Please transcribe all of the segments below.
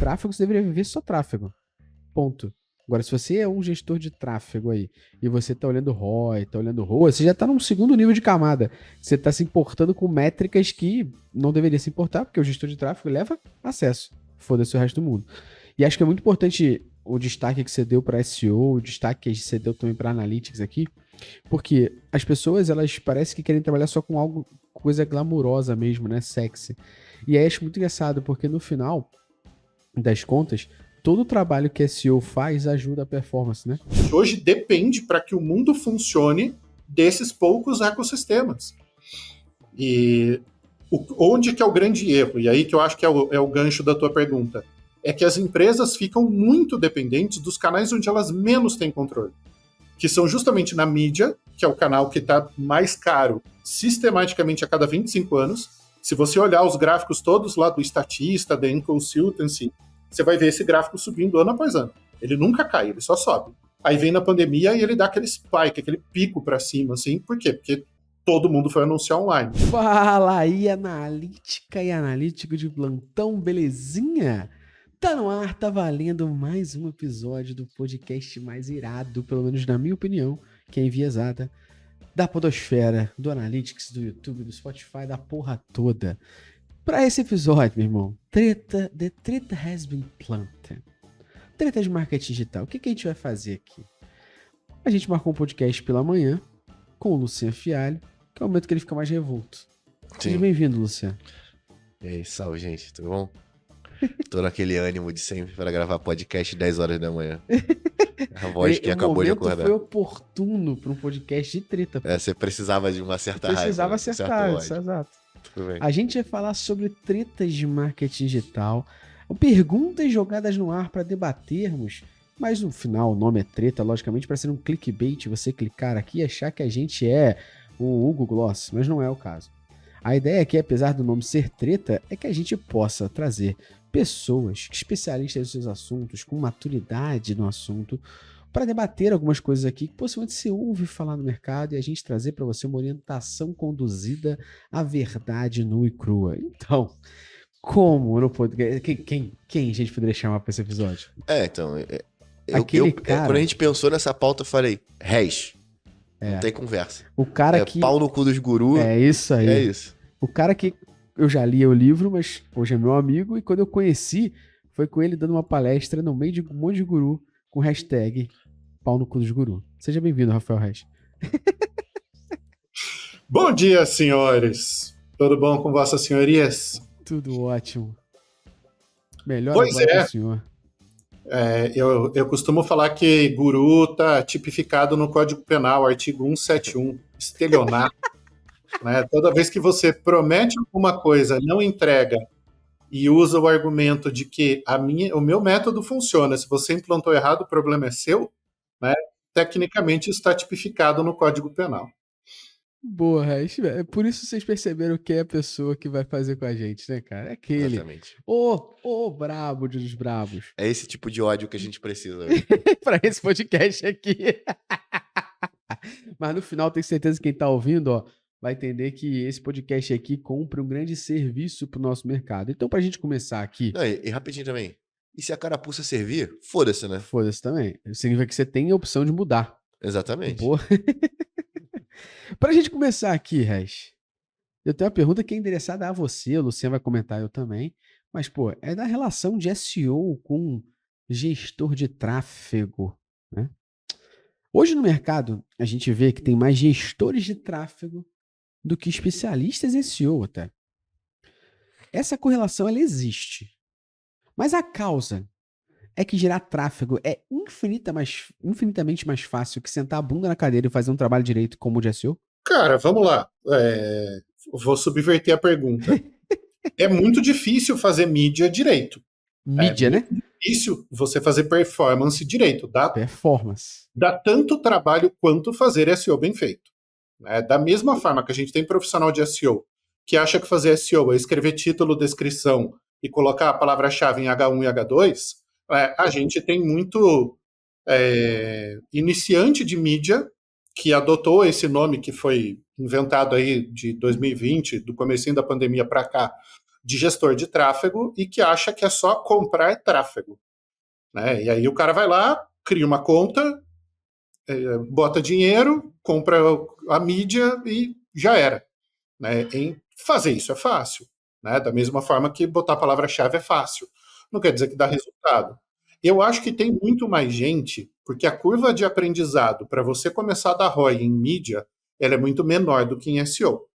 tráfego, você deveria viver só tráfego. Ponto. Agora, se você é um gestor de tráfego aí, e você tá olhando ROI, tá olhando ROAS, você já tá num segundo nível de camada. Você tá se importando com métricas que não deveria se importar, porque o gestor de tráfego leva acesso. Foda-se o resto do mundo. E acho que é muito importante o destaque que você deu para SEO, o destaque que você deu também para Analytics aqui, porque as pessoas, elas parecem que querem trabalhar só com algo, coisa glamurosa mesmo, né? Sexy. E aí acho muito engraçado, porque no final das contas, todo o trabalho que SEO faz ajuda a performance, né? Hoje depende para que o mundo funcione desses poucos ecossistemas. E onde que é o grande erro? E aí que eu acho que é o gancho da tua pergunta. É que as empresas ficam muito dependentes dos canais onde elas menos têm controle. Que são justamente na mídia, que é o canal que está mais caro sistematicamente a cada 25 anos. Se você olhar os gráficos todos lá do Statista, da Consultancy, você vai ver esse gráfico subindo ano após ano. Ele nunca cai, ele só sobe. Aí vem na pandemia e ele dá aquele spike, aquele pico para cima, assim. Por quê? Porque todo mundo foi anunciar online. Fala aí, analítica e analítico de plantão, belezinha? Tá no ar, tá valendo mais um episódio do podcast mais irado, pelo menos na minha opinião, que é enviesada, da podosfera, do Analytics, do YouTube, do Spotify, da porra toda. Pra esse episódio, meu irmão, the treta has been planted. Treta de marketing digital. O que a gente vai fazer aqui? A gente marcou um podcast pela manhã com o Luciano Fialho, que é o momento que ele fica mais revolto. Seja bem-vindo, Luciano. E aí, salve, gente, tudo bom? Tô naquele ânimo de sempre para gravar podcast 10 horas da manhã. A voz que acabou de acordar. O momento foi oportuno para um podcast de treta. Pô. Você precisava de uma certa raiva. Precisava acertar, isso, exato. Tudo bem. A gente vai falar sobre tretas de marketing digital, perguntas jogadas no ar para debatermos, mas no final o nome é treta, logicamente, para ser um clickbait, você clicar aqui e achar que a gente é o Hugo Gloss, mas não é o caso. A ideia aqui, apesar do nome ser treta, é que a gente possa trazer pessoas especialistas nos seus assuntos, com maturidade no assunto, para debater algumas coisas aqui que possivelmente você ouve falar no mercado e a gente trazer para você uma orientação conduzida à verdade nua e crua. Então, como no podcast? Quem a gente poderia chamar para esse episódio? Então, cara... quando a gente pensou nessa pauta, eu falei, Reis. Não tem conversa. O cara que... pau no cu dos gurus. É isso aí. É isso. O cara que eu já li o livro, mas hoje é meu amigo, e quando eu conheci, foi com ele dando uma palestra no meio de um monte de guru, com hashtag pau no cu dos guru. Seja bem-vindo, Rafael Reis. Bom dia, senhores. Tudo bom com vossas senhorias? Tudo ótimo. Melhor pois agora que o senhor. Eu costumo falar que guru tá tipificado no Código Penal, artigo 171, estelionato. Né? Toda vez que você promete alguma coisa, não entrega e usa o argumento de que o meu método funciona, se você implantou errado, o problema é seu, né? Tecnicamente está tipificado no Código Penal. Boa, Reis. Por isso vocês perceberam quem é a pessoa que vai fazer com a gente, né, cara? É aquele. Exatamente. O brabo dos brabos. É esse tipo de ódio que a gente precisa hoje. Para esse podcast aqui. Mas no final, tenho certeza que quem tá ouvindo, ó, vai entender que esse podcast aqui cumpre um grande serviço pro nosso mercado. Então, pra gente começar aqui... Não, e rapidinho também. E se a carapuça servir, foda-se, né? Foda-se também. Significa que você tem a opção de mudar. Exatamente. Boa. Pra gente começar aqui, Reis, eu tenho uma pergunta que é endereçada a você, o Luciano vai comentar, eu também. Mas, pô, é da relação de SEO com gestor de tráfego, né? Hoje no mercado, a gente vê que tem mais gestores de tráfego do que especialistas em SEO até. Essa correlação, ela existe. Mas a causa é que gerar tráfego é infinitamente mais fácil que sentar a bunda na cadeira e fazer um trabalho direito como o de SEO? Cara, vamos lá. Vou subverter a pergunta. É muito difícil fazer mídia direito. Mídia, né? É muito difícil você fazer performance direito. Dá tanto trabalho quanto fazer SEO bem feito. Da mesma forma que a gente tem profissional de SEO que acha que fazer SEO é escrever título, descrição e colocar a palavra-chave em H1 e H2, a gente tem muito iniciante de mídia que adotou esse nome que foi inventado aí de 2020, do comecinho da pandemia para cá, de gestor de tráfego e que acha que é só comprar tráfego, né? E aí o cara vai lá, cria uma conta, bota dinheiro, compra a mídia e já era, né? Em fazer isso é fácil, né? Da mesma forma que botar a palavra-chave é fácil. Não quer dizer que dá resultado. Eu acho que tem muito mais gente, porque a curva de aprendizado para você começar a dar ROI em mídia, ela é muito menor do que em SEO.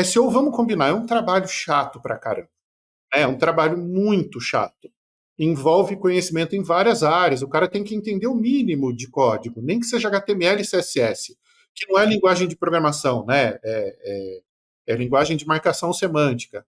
SEO, vamos combinar, é um trabalho chato pra caramba. É um trabalho muito chato. Envolve conhecimento em várias áreas. O cara tem que entender o mínimo de código, nem que seja HTML e CSS, que não é linguagem de programação, né? É linguagem de marcação semântica.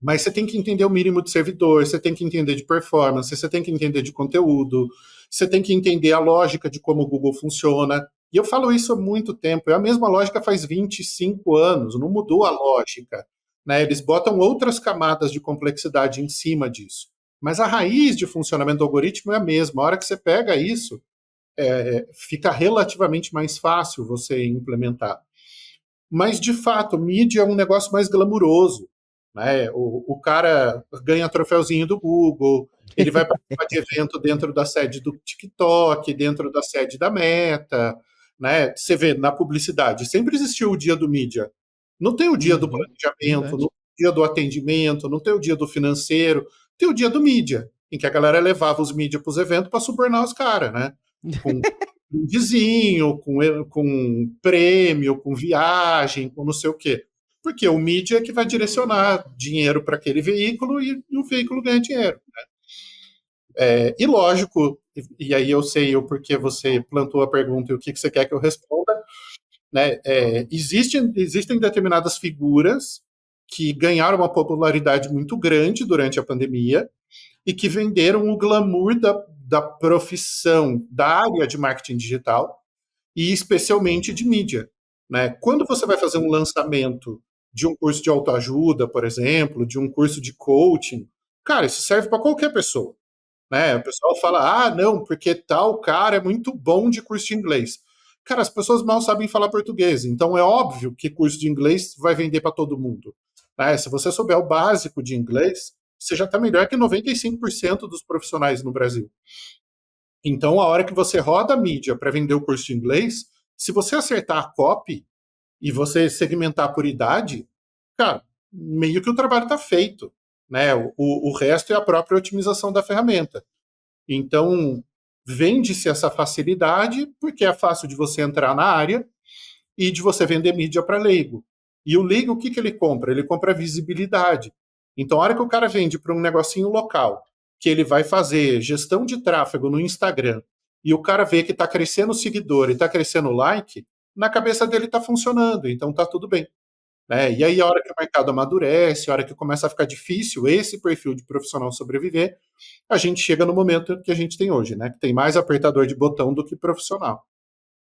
Mas você tem que entender o mínimo de servidor, você tem que entender de performance, você tem que entender de conteúdo, você tem que entender a lógica de como o Google funciona. E eu falo isso há muito tempo, é a mesma lógica faz 25 anos, não mudou a lógica, né? Eles botam outras camadas de complexidade em cima disso. Mas a raiz de funcionamento do algoritmo é a mesma. A hora que você pega isso, fica relativamente mais fácil você implementar. Mas, de fato, mídia é um negócio mais glamuroso, né? O cara ganha troféuzinho do Google, ele vai participar de evento dentro da sede do TikTok, dentro da sede da Meta, né? Você vê, na publicidade, sempre existiu o dia do mídia. Não tem o dia do planejamento, não tem o dia do atendimento, não tem o dia do financeiro, tem o dia do mídia, em que a galera levava os mídias para os eventos para subornar os caras, né? Com vizinho, com prêmio, com viagem, com não sei o quê. Porque o mídia é que vai direcionar dinheiro para aquele veículo e o veículo ganha dinheiro. E lógico, e aí eu sei o porquê você plantou a pergunta e o que você quer que eu responda, né? Existem determinadas figuras que ganharam uma popularidade muito grande durante a pandemia e que venderam o glamour da profissão, da área de marketing digital, e especialmente de mídia, né? Quando você vai fazer um lançamento de um curso de autoajuda, por exemplo, de um curso de coaching, cara, isso serve para qualquer pessoa, né? O pessoal fala, não, porque tal cara é muito bom de curso de inglês. Cara, as pessoas mal sabem falar português, então é óbvio que curso de inglês vai vender para todo mundo, né? Se você souber o básico de inglês, você já está melhor que 95% dos profissionais no Brasil. Então, a hora que você roda a mídia para vender o curso de inglês, se você acertar a copy e você segmentar por idade, cara, meio que o trabalho está feito, né? O resto é a própria otimização da ferramenta. Então, vende-se essa facilidade porque é fácil de você entrar na área e de você vender mídia para leigo. E o leigo, o que ele compra? Ele compra visibilidade. Então, a hora que o cara vende para um negocinho local, que ele vai fazer gestão de tráfego no Instagram, e o cara vê que está crescendo o seguidor e está crescendo o like, na cabeça dele está funcionando, então está tudo bem. Né? E aí, a hora que o mercado amadurece, a hora que começa a ficar difícil esse perfil de profissional sobreviver, a gente chega no momento que a gente tem hoje, né? Que tem mais apertador de botão do que profissional.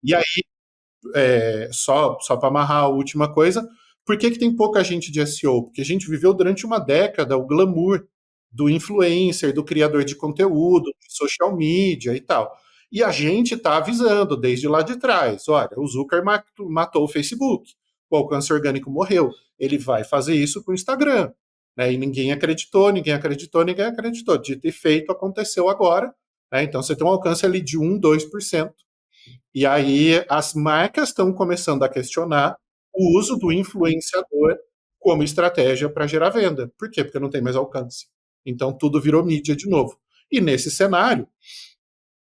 E aí, só para amarrar a última coisa, por que tem pouca gente de SEO? Porque a gente viveu durante uma década o glamour do influencer, do criador de conteúdo, de social media e tal. E a gente está avisando desde lá de trás, olha, o Zucker matou o Facebook, o alcance orgânico morreu, ele vai fazer isso com o Instagram. Né? E ninguém acreditou, ninguém acreditou, ninguém acreditou. Dito e feito, aconteceu agora. Né? Então você tem um alcance ali de 1, 2%. E aí as marcas estão começando a questionar o uso do influenciador como estratégia para gerar venda. Por quê? Porque não tem mais alcance. Então tudo virou mídia de novo. E nesse cenário,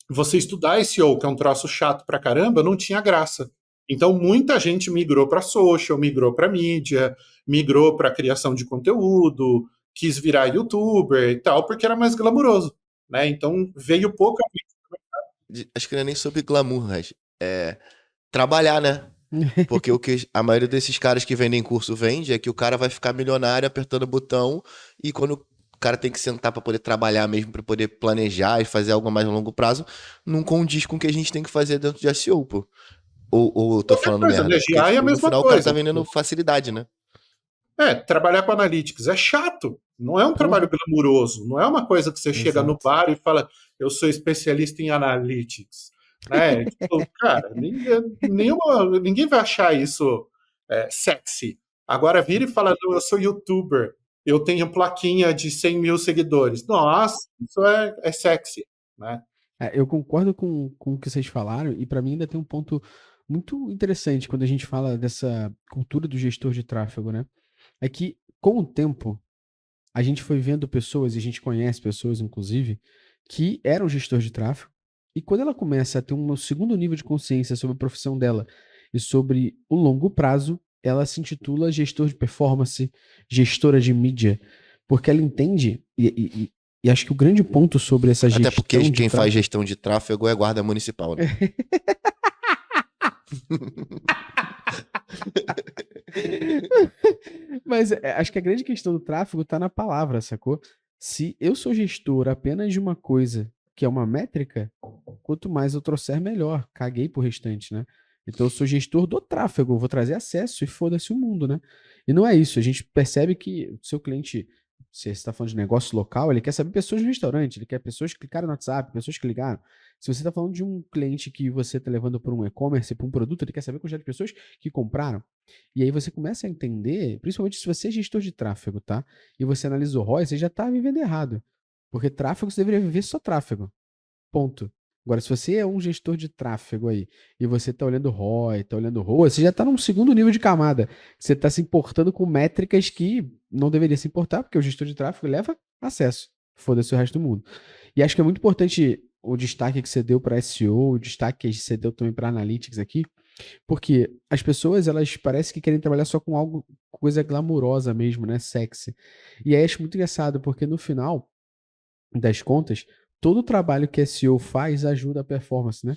você estudar SEO, que é um troço chato pra caramba, não tinha graça. Então muita gente migrou para social, migrou para mídia, migrou para criação de conteúdo, quis virar youtuber e tal, porque era mais glamuroso. Né? Então veio pouca Acho que não é nem sobre glamour, mas é trabalhar, né? Porque o que a maioria desses caras que vendem curso vende é que o cara vai ficar milionário apertando o botão e quando o cara tem que sentar pra poder trabalhar mesmo, pra poder planejar e fazer algo mais a longo prazo, não condiz com o que a gente tem que fazer dentro de SEO, pô. Ou eu tô qualquer falando coisa, né? merda? Porque, GI é a tipo, no mesma final o cara tá coisa. vendendo facilidade, né? Trabalhar com analytics é chato. Não é um trabalho glamuroso. Não é uma coisa que você chega no bar e fala, eu sou especialista em analytics. Né? Tipo, cara, ninguém vai achar isso sexy. Agora vira e fala, não, eu sou youtuber. eu tenho plaquinha de 100 mil seguidores. Nossa, isso é sexy, né? Eu concordo com o que vocês falaram, e para mim ainda tem um ponto muito interessante quando a gente fala dessa cultura do gestor de tráfego, né? É que, com o tempo, a gente foi vendo pessoas, e a gente conhece pessoas, inclusive, que eram gestor de tráfego, e quando ela começa a ter um segundo nível de consciência sobre a profissão dela e sobre o longo prazo, ela se intitula gestor de performance, gestora de mídia, porque ela entende, e acho que o grande ponto sobre essa Até porque gestão de quem faz tráfego. gestão de tráfego é guarda municipal, né? Mas acho que a grande questão do tráfego tá na palavra, sacou? Se eu sou gestor apenas de uma coisa que é uma métrica, quanto mais eu trouxer, melhor. Caguei pro restante, né? Então eu sou gestor do tráfego, eu vou trazer acesso e foda-se o mundo, né? E não é isso. A gente percebe que o seu cliente, se você está falando de negócio local, ele quer saber pessoas no restaurante, ele quer pessoas que clicaram no WhatsApp, pessoas que ligaram. Se você está falando de um cliente que você está levando para um e-commerce, para um produto, ele quer saber a quantidade de pessoas que compraram. E aí você começa a entender, principalmente se você é gestor de tráfego, tá? E você analisa o ROI, você já tá vivendo errado. Porque tráfego você deveria viver só tráfego. Ponto. Agora, se você é um gestor de tráfego aí, e você tá olhando ROI, tá olhando ROA, você já tá num segundo nível de camada. Você tá se importando com métricas que não deveria se importar, porque o gestor de tráfego leva acesso. Foda-se o resto do mundo. E acho que é muito importante o destaque que você deu para SEO, o destaque que você deu também para Analytics aqui, porque as pessoas, elas parecem que querem trabalhar só com algo, coisa glamurosa mesmo, né? Sexy. E aí acho muito engraçado, porque no final das contas, todo o trabalho que SEO faz ajuda a performance, né?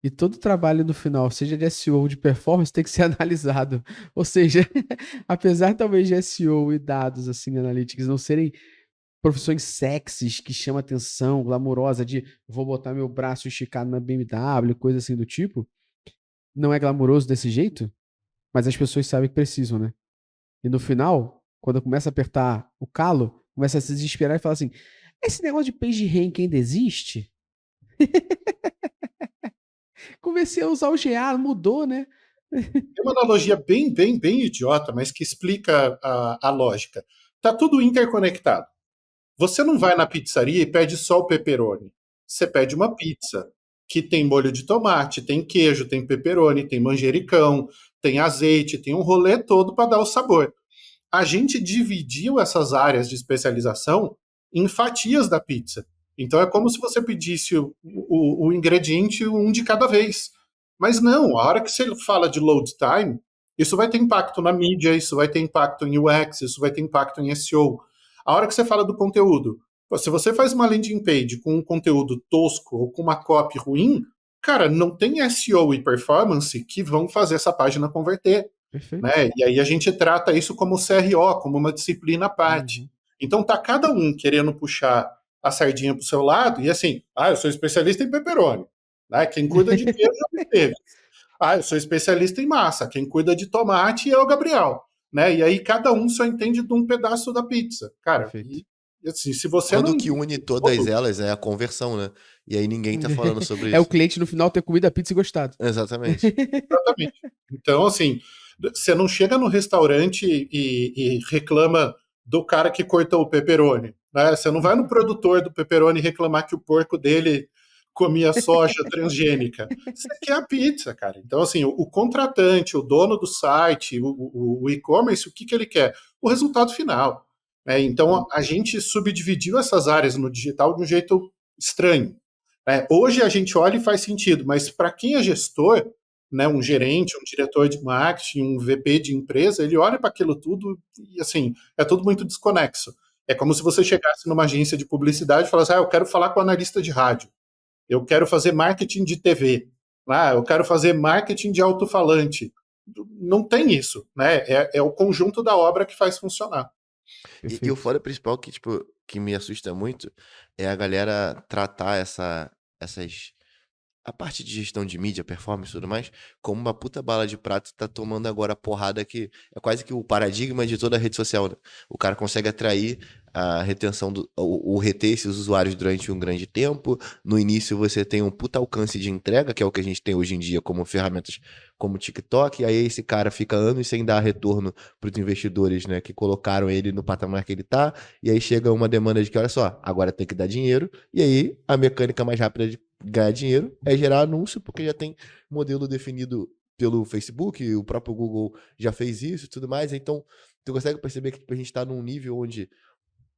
E todo trabalho no final, seja de SEO ou de performance, tem que ser analisado. Ou seja, apesar talvez de SEO e dados, assim, analytics, não serem profissões sexys que chamam atenção, glamurosa, de vou botar meu braço esticado na BMW, coisa assim do tipo, não é glamouroso desse jeito, mas as pessoas sabem que precisam, né? E no final, quando começa a apertar o calo, começa a se desesperar e fala assim: esse negócio de PageRank ainda existe? Comecei a usar o GA, mudou, né? Tem uma analogia bem idiota, mas que explica a lógica. Tá tudo interconectado. Você não vai na pizzaria e pede só o pepperoni. Você pede uma pizza que tem molho de tomate, tem queijo, tem pepperoni, tem manjericão, tem azeite, tem um rolê todo para dar o sabor. A gente dividiu essas áreas de especialização em fatias da pizza. Então é como se você pedisse o ingrediente um de cada vez. Mas não, a hora que você fala de load time, isso vai ter impacto na mídia, isso vai ter impacto em UX, isso vai ter impacto em SEO. A hora que você fala do conteúdo, se você faz uma landing page com um conteúdo tosco ou com uma copy ruim, cara, não tem SEO e performance que vão fazer essa página converter. Perfeito. Né? E aí a gente trata isso como CRO, como uma disciplina à parte. Uhum. Então tá cada um querendo puxar a sardinha pro seu lado e assim, eu sou especialista em pepperoni, né? Quem cuida de queijo é o Esteves. Eu sou especialista em massa, quem cuida de tomate é o Gabriel, né? E aí cada um só entende de um pedaço da pizza, cara. Perfeito. E assim, se você Quando não o que une todas elas é a conversão, né? E aí ninguém tá falando sobre É o isso. cliente no final ter comido a pizza e gostado. Exatamente. Exatamente. Então, assim, você não chega no restaurante e reclama do cara que cortou o pepperoni. Né? Você não vai no produtor do pepperoni reclamar que o porco dele comia soja transgênica. Você quer a pizza, cara. Então, assim, o contratante, o dono do site, o e-commerce, o que ele quer? O resultado final. Né? Então, a gente subdividiu essas áreas no digital de um jeito estranho. Né? Hoje a gente olha e faz sentido, mas para quem é gestor, né, um gerente, um diretor de marketing, um VP de empresa, ele olha para aquilo tudo e, assim, é tudo muito desconexo. É como se você chegasse numa agência de publicidade e falasse, eu quero falar com o analista de rádio, eu quero fazer marketing de TV, eu quero fazer marketing de alto-falante. Não tem isso, né? É o conjunto da obra que faz funcionar. E o foda principal que, tipo, que me assusta muito é a galera tratar essas. A parte de gestão de mídia, performance e tudo mais, como uma puta bala de prata tá tomando agora a porrada que é quase que o paradigma de toda a rede social, né? O cara consegue atrair a retenção o reter esses usuários durante um grande tempo. No início você tem um puta alcance de entrega, que é o que a gente tem hoje em dia como ferramentas como o TikTok, e aí esse cara fica anos sem dar retorno para os investidores, né, que colocaram ele no patamar que ele tá, e aí chega uma demanda de que, olha só, agora tem que dar dinheiro, e aí a mecânica mais rápida de ganhar dinheiro é gerar anúncio, porque já tem modelo definido pelo Facebook, o próprio Google já fez isso e tudo mais, então tu consegue perceber que tipo, a gente tá num nível onde,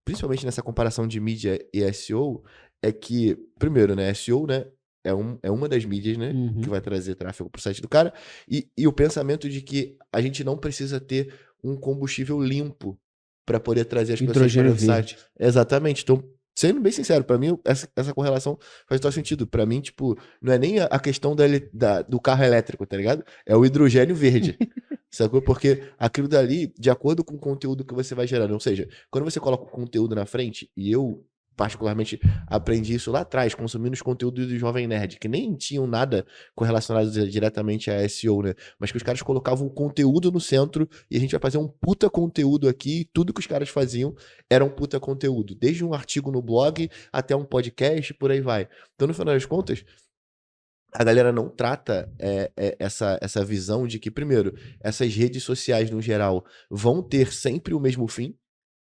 principalmente nessa comparação de mídia e SEO, é que, primeiro, né, SEO, né, é uma das mídias, né, que vai trazer tráfego pro site do cara, e o pensamento de que a gente não precisa ter um combustível limpo para poder trazer as pessoas para Hidrogênio o site. verde. Exatamente. Então, sendo bem sincero, para mim, essa correlação faz todo sentido. Para mim, tipo, não é nem a questão do carro elétrico, tá ligado? É o hidrogênio verde. Sacou? Porque aquilo dali, de acordo com o conteúdo que você vai gerando, ou seja, quando você coloca o conteúdo na frente, e eu particularmente aprendi isso lá atrás, consumindo os conteúdos do Jovem Nerd, que nem tinham nada correlacionado diretamente a SEO, né? Mas que os caras colocavam o conteúdo no centro e a gente vai fazer um puta conteúdo aqui, e tudo que os caras faziam era um puta conteúdo, desde um artigo no blog até um podcast, por aí vai. Então, no final das contas, a galera não trata essa visão de que, primeiro, essas redes sociais, no geral, vão ter sempre o mesmo fim,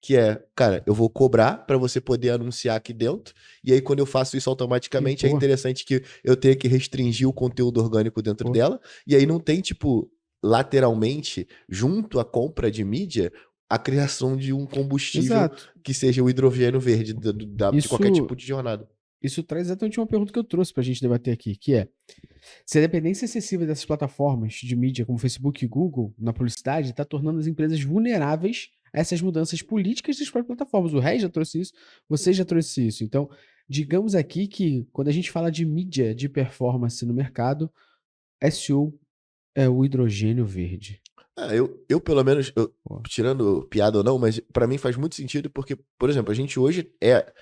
que é, cara, eu vou cobrar para você poder anunciar aqui dentro, e aí quando eu faço isso automaticamente, é interessante que eu tenha que restringir o conteúdo orgânico dentro dela, e aí não tem, tipo, lateralmente, junto à compra de mídia, a criação de um combustível que seja o hidrogênio verde de qualquer tipo de jornada. Isso traz exatamente uma pergunta que eu trouxe pra gente debater aqui, que é: se a dependência excessiva dessas plataformas de mídia como Facebook e Google na publicidade está tornando as empresas vulneráveis a essas mudanças políticas das próprias plataformas. O Rei já trouxe isso, você já trouxe isso. Então, digamos aqui que quando a gente fala de mídia de performance no mercado, SEO é o hidrogênio verde. Eu pelo menos, tirando piada ou não, mas pra mim faz muito sentido porque, por exemplo, a gente hoje é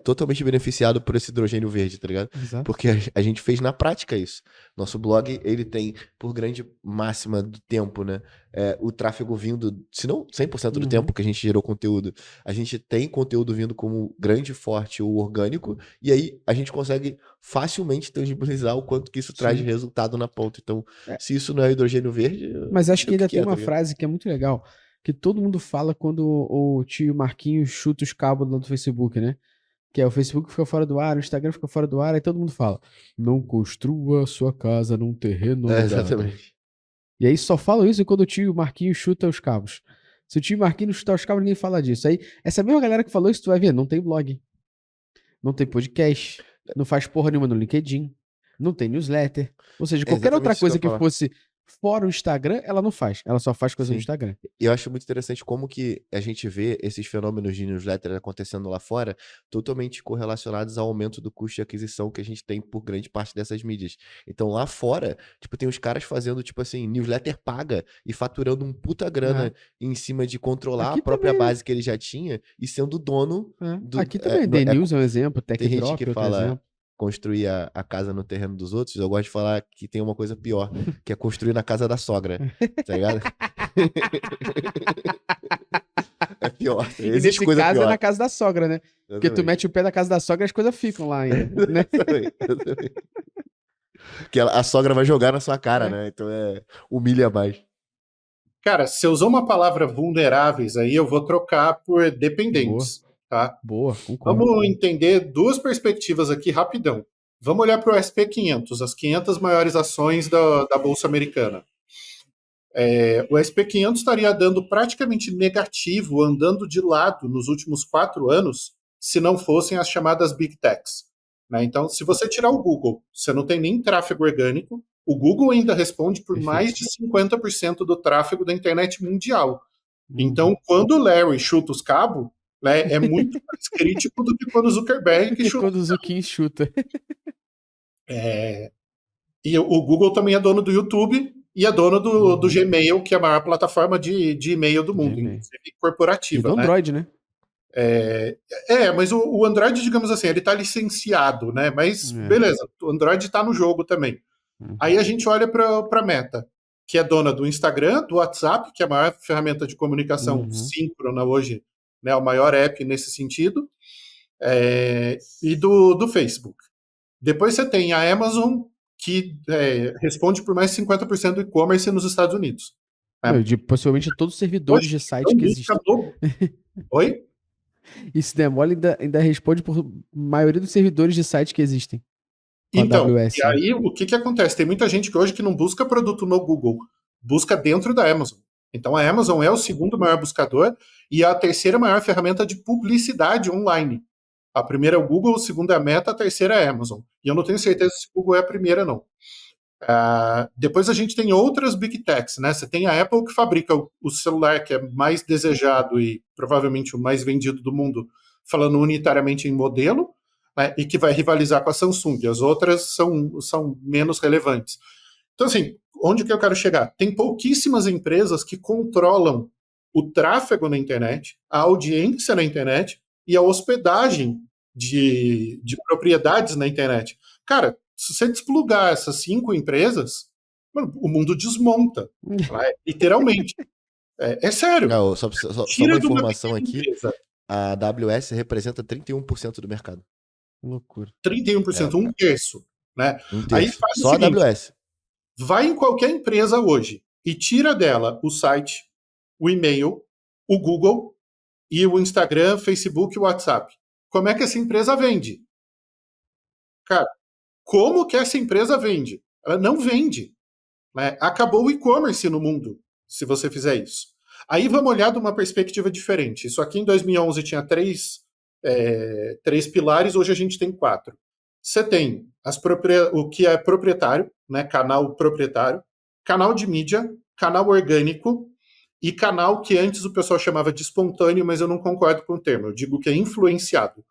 totalmente beneficiado por esse hidrogênio verde, tá ligado? Exato. Porque a gente fez na prática isso. Nosso blog, ele tem, por grande máxima do tempo, né? O tráfego vindo, se não 100% do tempo que a gente gerou conteúdo, a gente tem conteúdo vindo como grande, forte ou orgânico, e aí a gente consegue facilmente tangibilizar o quanto que isso traz de resultado na ponta. Então, se isso não é hidrogênio verde... Mas acho que ainda tem uma frase que é muito legal, que todo mundo fala quando o tio Marquinhos chuta os cabos lá do Facebook, né? Que é o Facebook fica fora do ar, o Instagram fica fora do ar, aí todo mundo fala: não construa sua casa num terreno alugado. Exatamente. E aí só falam isso quando o tio Marquinhos chuta os cabos. Se o tio Marquinhos chutar os cabos, ninguém fala disso. Aí, essa mesma galera que falou isso, tu vai ver, não tem blog, não tem podcast, não faz porra nenhuma no LinkedIn, não tem newsletter. Ou seja, qualquer outra coisa que fosse fora o Instagram, ela não faz. Ela só faz coisa no Instagram. E eu acho muito interessante como que a gente vê esses fenômenos de newsletter acontecendo lá fora, totalmente correlacionados ao aumento do custo de aquisição que a gente tem por grande parte dessas mídias. Então lá fora, tipo, tem os caras fazendo, tipo assim, newsletter paga e faturando um puta grana em cima de controlar Aqui a própria também. base que ele já tinha e sendo dono do... Aqui também, The News é um exemplo, Tem gente TechDrop que é outro fala exemplo. construir a casa no terreno dos outros, eu gosto de falar que tem uma coisa pior, que é construir na casa da sogra, tá ligado? É pior. E Existe nesse coisa caso pior. é na casa da sogra, né? Porque tu mete o pé na casa da sogra e as coisas ficam lá ainda, né? Exatamente. Que a sogra vai jogar na sua cara, né? Então humilha mais. Cara, se você usou uma palavra vulneráveis aí, eu vou trocar por dependentes, tá? Boa, concordo. Vamos entender duas perspectivas aqui rapidão. Vamos olhar para o SP500, as 500 maiores ações da Bolsa Americana. O SP500 estaria dando praticamente negativo, andando de lado nos últimos 4 anos, se não fossem as chamadas Big Techs. Né? Então, se você tirar o Google, você não tem nem tráfego orgânico, o Google ainda responde por mais de 50% do tráfego da internet mundial. Então, quando o Larry chuta os cabos, né, é muito mais crítico do que quando o Zuckerberg chuta. Quando o Zucchini chuta. E o Google também é dono do YouTube e é dono do Gmail, que é a maior plataforma de e-mail do mundo, inclusive corporativa. E do Android, né? Mas o Android, digamos assim, ele está licenciado, né? Mas beleza, o Android está no jogo também. Aí a gente olha para a Meta, que é dona do Instagram, do WhatsApp, que é a maior ferramenta de comunicação síncrona hoje né, o maior app nesse sentido, e do Facebook. Depois você tem a Amazon, que responde por mais de 50% do e-commerce nos Estados Unidos. Não, Né? de possivelmente todos os servidores Hoje, de site não que busca existem. Oi? E se der mole, ainda responde por maioria dos servidores de site que existem. Com a Então, AWS, e né? aí o que acontece? Tem muita gente que hoje que não busca produto no Google, busca dentro da Amazon. Então a Amazon é o segundo maior buscador e a terceira maior ferramenta de publicidade online. A primeira é o Google, a segunda é a Meta, a terceira é a Amazon. E eu não tenho certeza se o Google é a primeira, não. Depois a gente tem outras big techs, né? Você tem a Apple que fabrica o celular que é mais desejado e provavelmente o mais vendido do mundo, falando unitariamente em modelo, né? E que vai rivalizar com a Samsung. As outras são menos relevantes. Então, assim, onde que eu quero chegar? Tem pouquíssimas empresas que controlam o tráfego na internet, a audiência na internet e a hospedagem de propriedades na internet. Cara, se você desplugar essas 5 empresas, mano, o mundo desmonta. Né? Literalmente. É sério. Não, só Tira uma de uma informação pequena aqui, empresa a AWS representa 31% do mercado. Loucura. 31%, um terço. Né? Um Aí terço. faz o Só a seguinte: AWS. vai em qualquer empresa hoje e tira dela o site, o e-mail, o Google e o Instagram, Facebook e o WhatsApp. Como é que essa empresa vende? Cara, como que essa empresa vende? Ela não vende. Né? Acabou o e-commerce no mundo, se você fizer isso. Aí vamos olhar de uma perspectiva diferente. Isso aqui em 2011 tinha três pilares, hoje a gente tem 4. Você tem o que é proprietário, né? Canal proprietário, canal de mídia, canal orgânico e canal que antes o pessoal chamava de espontâneo, mas eu não concordo com o termo. Eu digo que é influenciado.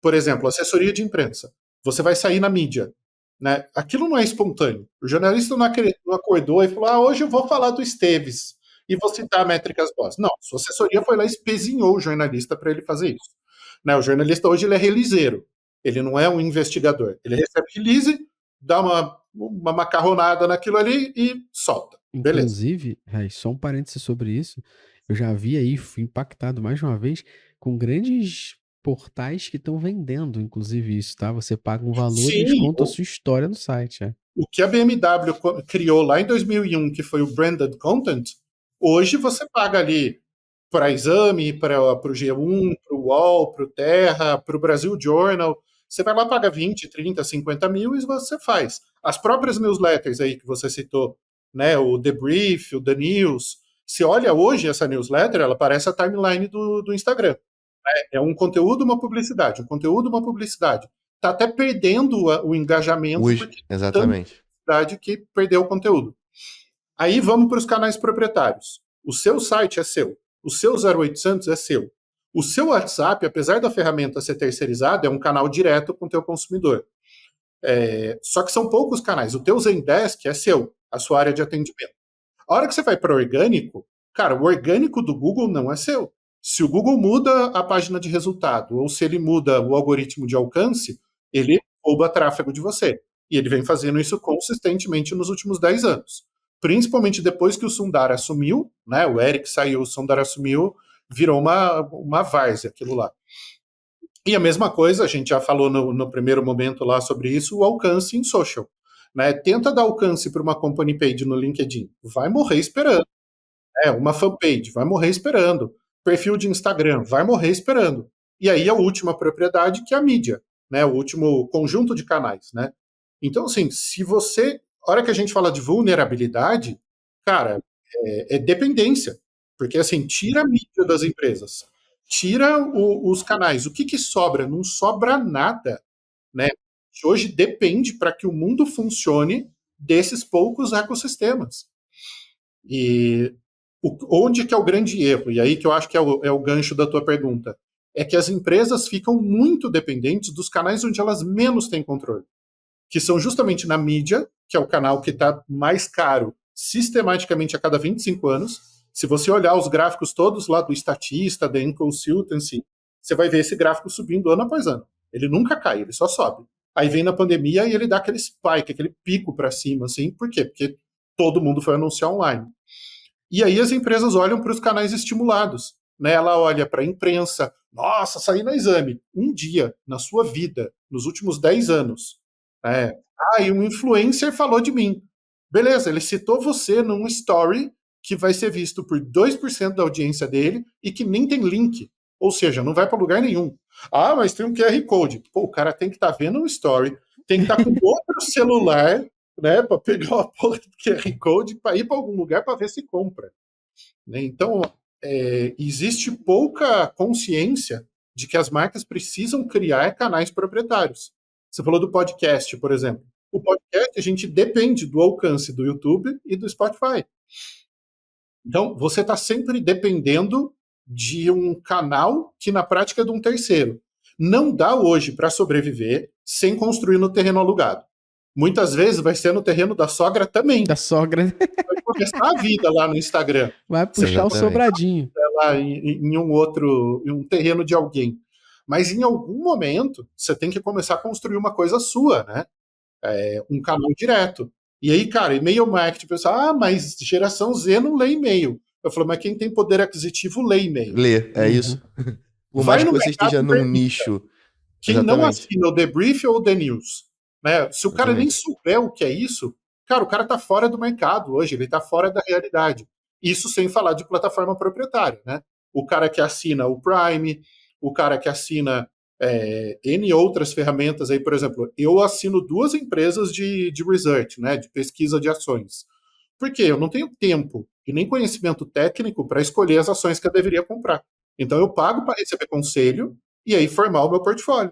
Por exemplo, assessoria de imprensa. Você vai sair na mídia. Né? Aquilo não é espontâneo. O jornalista não acordou e falou: hoje eu vou falar do Esteves e vou citar métricas boas. Não, sua assessoria foi lá e espezinhou o jornalista para ele fazer isso. Né? O jornalista hoje ele é releaseiro. Ele não é um investigador. Ele recebe release, dá uma macarronada naquilo ali e solta. Beleza. Inclusive, só um parêntese sobre isso, eu já vi aí, fui impactado mais uma vez com grandes portais que estão vendendo, inclusive isso, tá? Você paga um valor e eles Sim, contam a sua história no site, o que a BMW criou lá em 2001, que foi o Branded Content, hoje você paga ali para Exame, para o G1, para o UOL, para o Terra, para o Brasil Journal. Você vai lá, paga 20, 30, 50 mil e você faz. As próprias newsletters aí que você citou, né, o The Brief, o The News, se olha hoje essa newsletter, ela parece a timeline do Instagram. É um conteúdo, uma publicidade, um conteúdo, uma publicidade. Está até perdendo o engajamento porque tanta Exatamente. publicidade que perdeu o conteúdo. Aí vamos para os canais proprietários. O seu site é seu. O seu 0800 é seu. O seu WhatsApp, apesar da ferramenta ser terceirizada, é um canal direto com o teu consumidor. Só que são poucos canais. O teu Zendesk é seu, a sua área de atendimento. A hora que você vai para o orgânico, cara, o orgânico do Google não é seu. Se o Google muda a página de resultado, ou se ele muda o algoritmo de alcance, ele rouba tráfego de você. E ele vem fazendo isso consistentemente nos últimos 10 anos. Principalmente depois que o Sundar assumiu, né? O Eric saiu, o Sundar assumiu, virou uma várzea aquilo lá. E a mesma coisa, a gente já falou no primeiro momento lá sobre isso, o alcance em social. Né? Tenta dar alcance para uma company page no LinkedIn, vai morrer esperando. Uma fanpage, vai morrer esperando. Perfil de Instagram, vai morrer esperando. E aí a última propriedade, que é a mídia, né? O último conjunto de canais, né? Então, assim, se você... A hora que a gente fala de vulnerabilidade, cara, é dependência. Porque, assim, tira a mídia das empresas. Tira os canais. O que sobra? Não sobra nada, né? Hoje depende para que o mundo funcione desses poucos ecossistemas. E onde que é o grande erro? E aí que eu acho que é o gancho da tua pergunta. É que as empresas ficam muito dependentes dos canais onde elas menos têm controle. Que são justamente na mídia, que é o canal que está mais caro sistematicamente a cada 25 anos. Se você olhar os gráficos todos lá do Statista, da Consultancy, você vai ver esse gráfico subindo ano após ano. Ele nunca cai, ele só sobe. Aí vem na pandemia e ele dá aquele spike, aquele pico para cima, assim. Por quê? Porque todo mundo foi anunciar online. E aí as empresas olham para os canais estimulados. né, ela olha para a imprensa, nossa, saí no exame. Um dia na sua vida, nos últimos 10 anos, e um influencer falou de mim. Beleza, ele citou você num story que vai ser visto por 2% da audiência dele e que nem tem link. Ou seja, não vai para lugar nenhum. Ah, mas tem um QR Code. Pô, o cara tem que estar vendo um story, tem que estar com outro celular, né, para pegar uma porra do QR Code para ir para algum lugar para ver se compra. Né? Então, existe pouca consciência de que as marcas precisam criar canais proprietários. Você falou do podcast, por exemplo. O podcast, a gente depende do alcance do YouTube e do Spotify. Então, você está sempre dependendo de um canal que, na prática, é de um terceiro. Não dá hoje para sobreviver sem construir no terreno alugado. Muitas vezes vai ser no terreno da sogra também. Da sogra. Vai começar a vida lá no Instagram. Vai puxar o sobradinho. Lá em um terreno de alguém. Mas em algum momento, você tem que começar a construir uma coisa sua, né? Um canal direto. E aí, cara, e-mail marketing, o pessoal, mas geração Z não lê e-mail. Eu falo, mas quem tem poder aquisitivo lê e-mail. Lê, é isso. Por mais que você esteja num nicho. Quem não assina o The Brief ou o The News, né? Se o cara nem souber o que é isso, cara, o cara tá fora do mercado hoje, ele tá fora da realidade. Isso sem falar de plataforma proprietária, né? O cara que assina o Prime, o cara que assina N outras ferramentas aí, por exemplo, eu assino 2 empresas de research, né, de pesquisa de ações. Por quê? Eu não tenho tempo e nem conhecimento técnico para escolher as ações que eu deveria comprar. Então eu pago para receber conselho e aí formar o meu portfólio.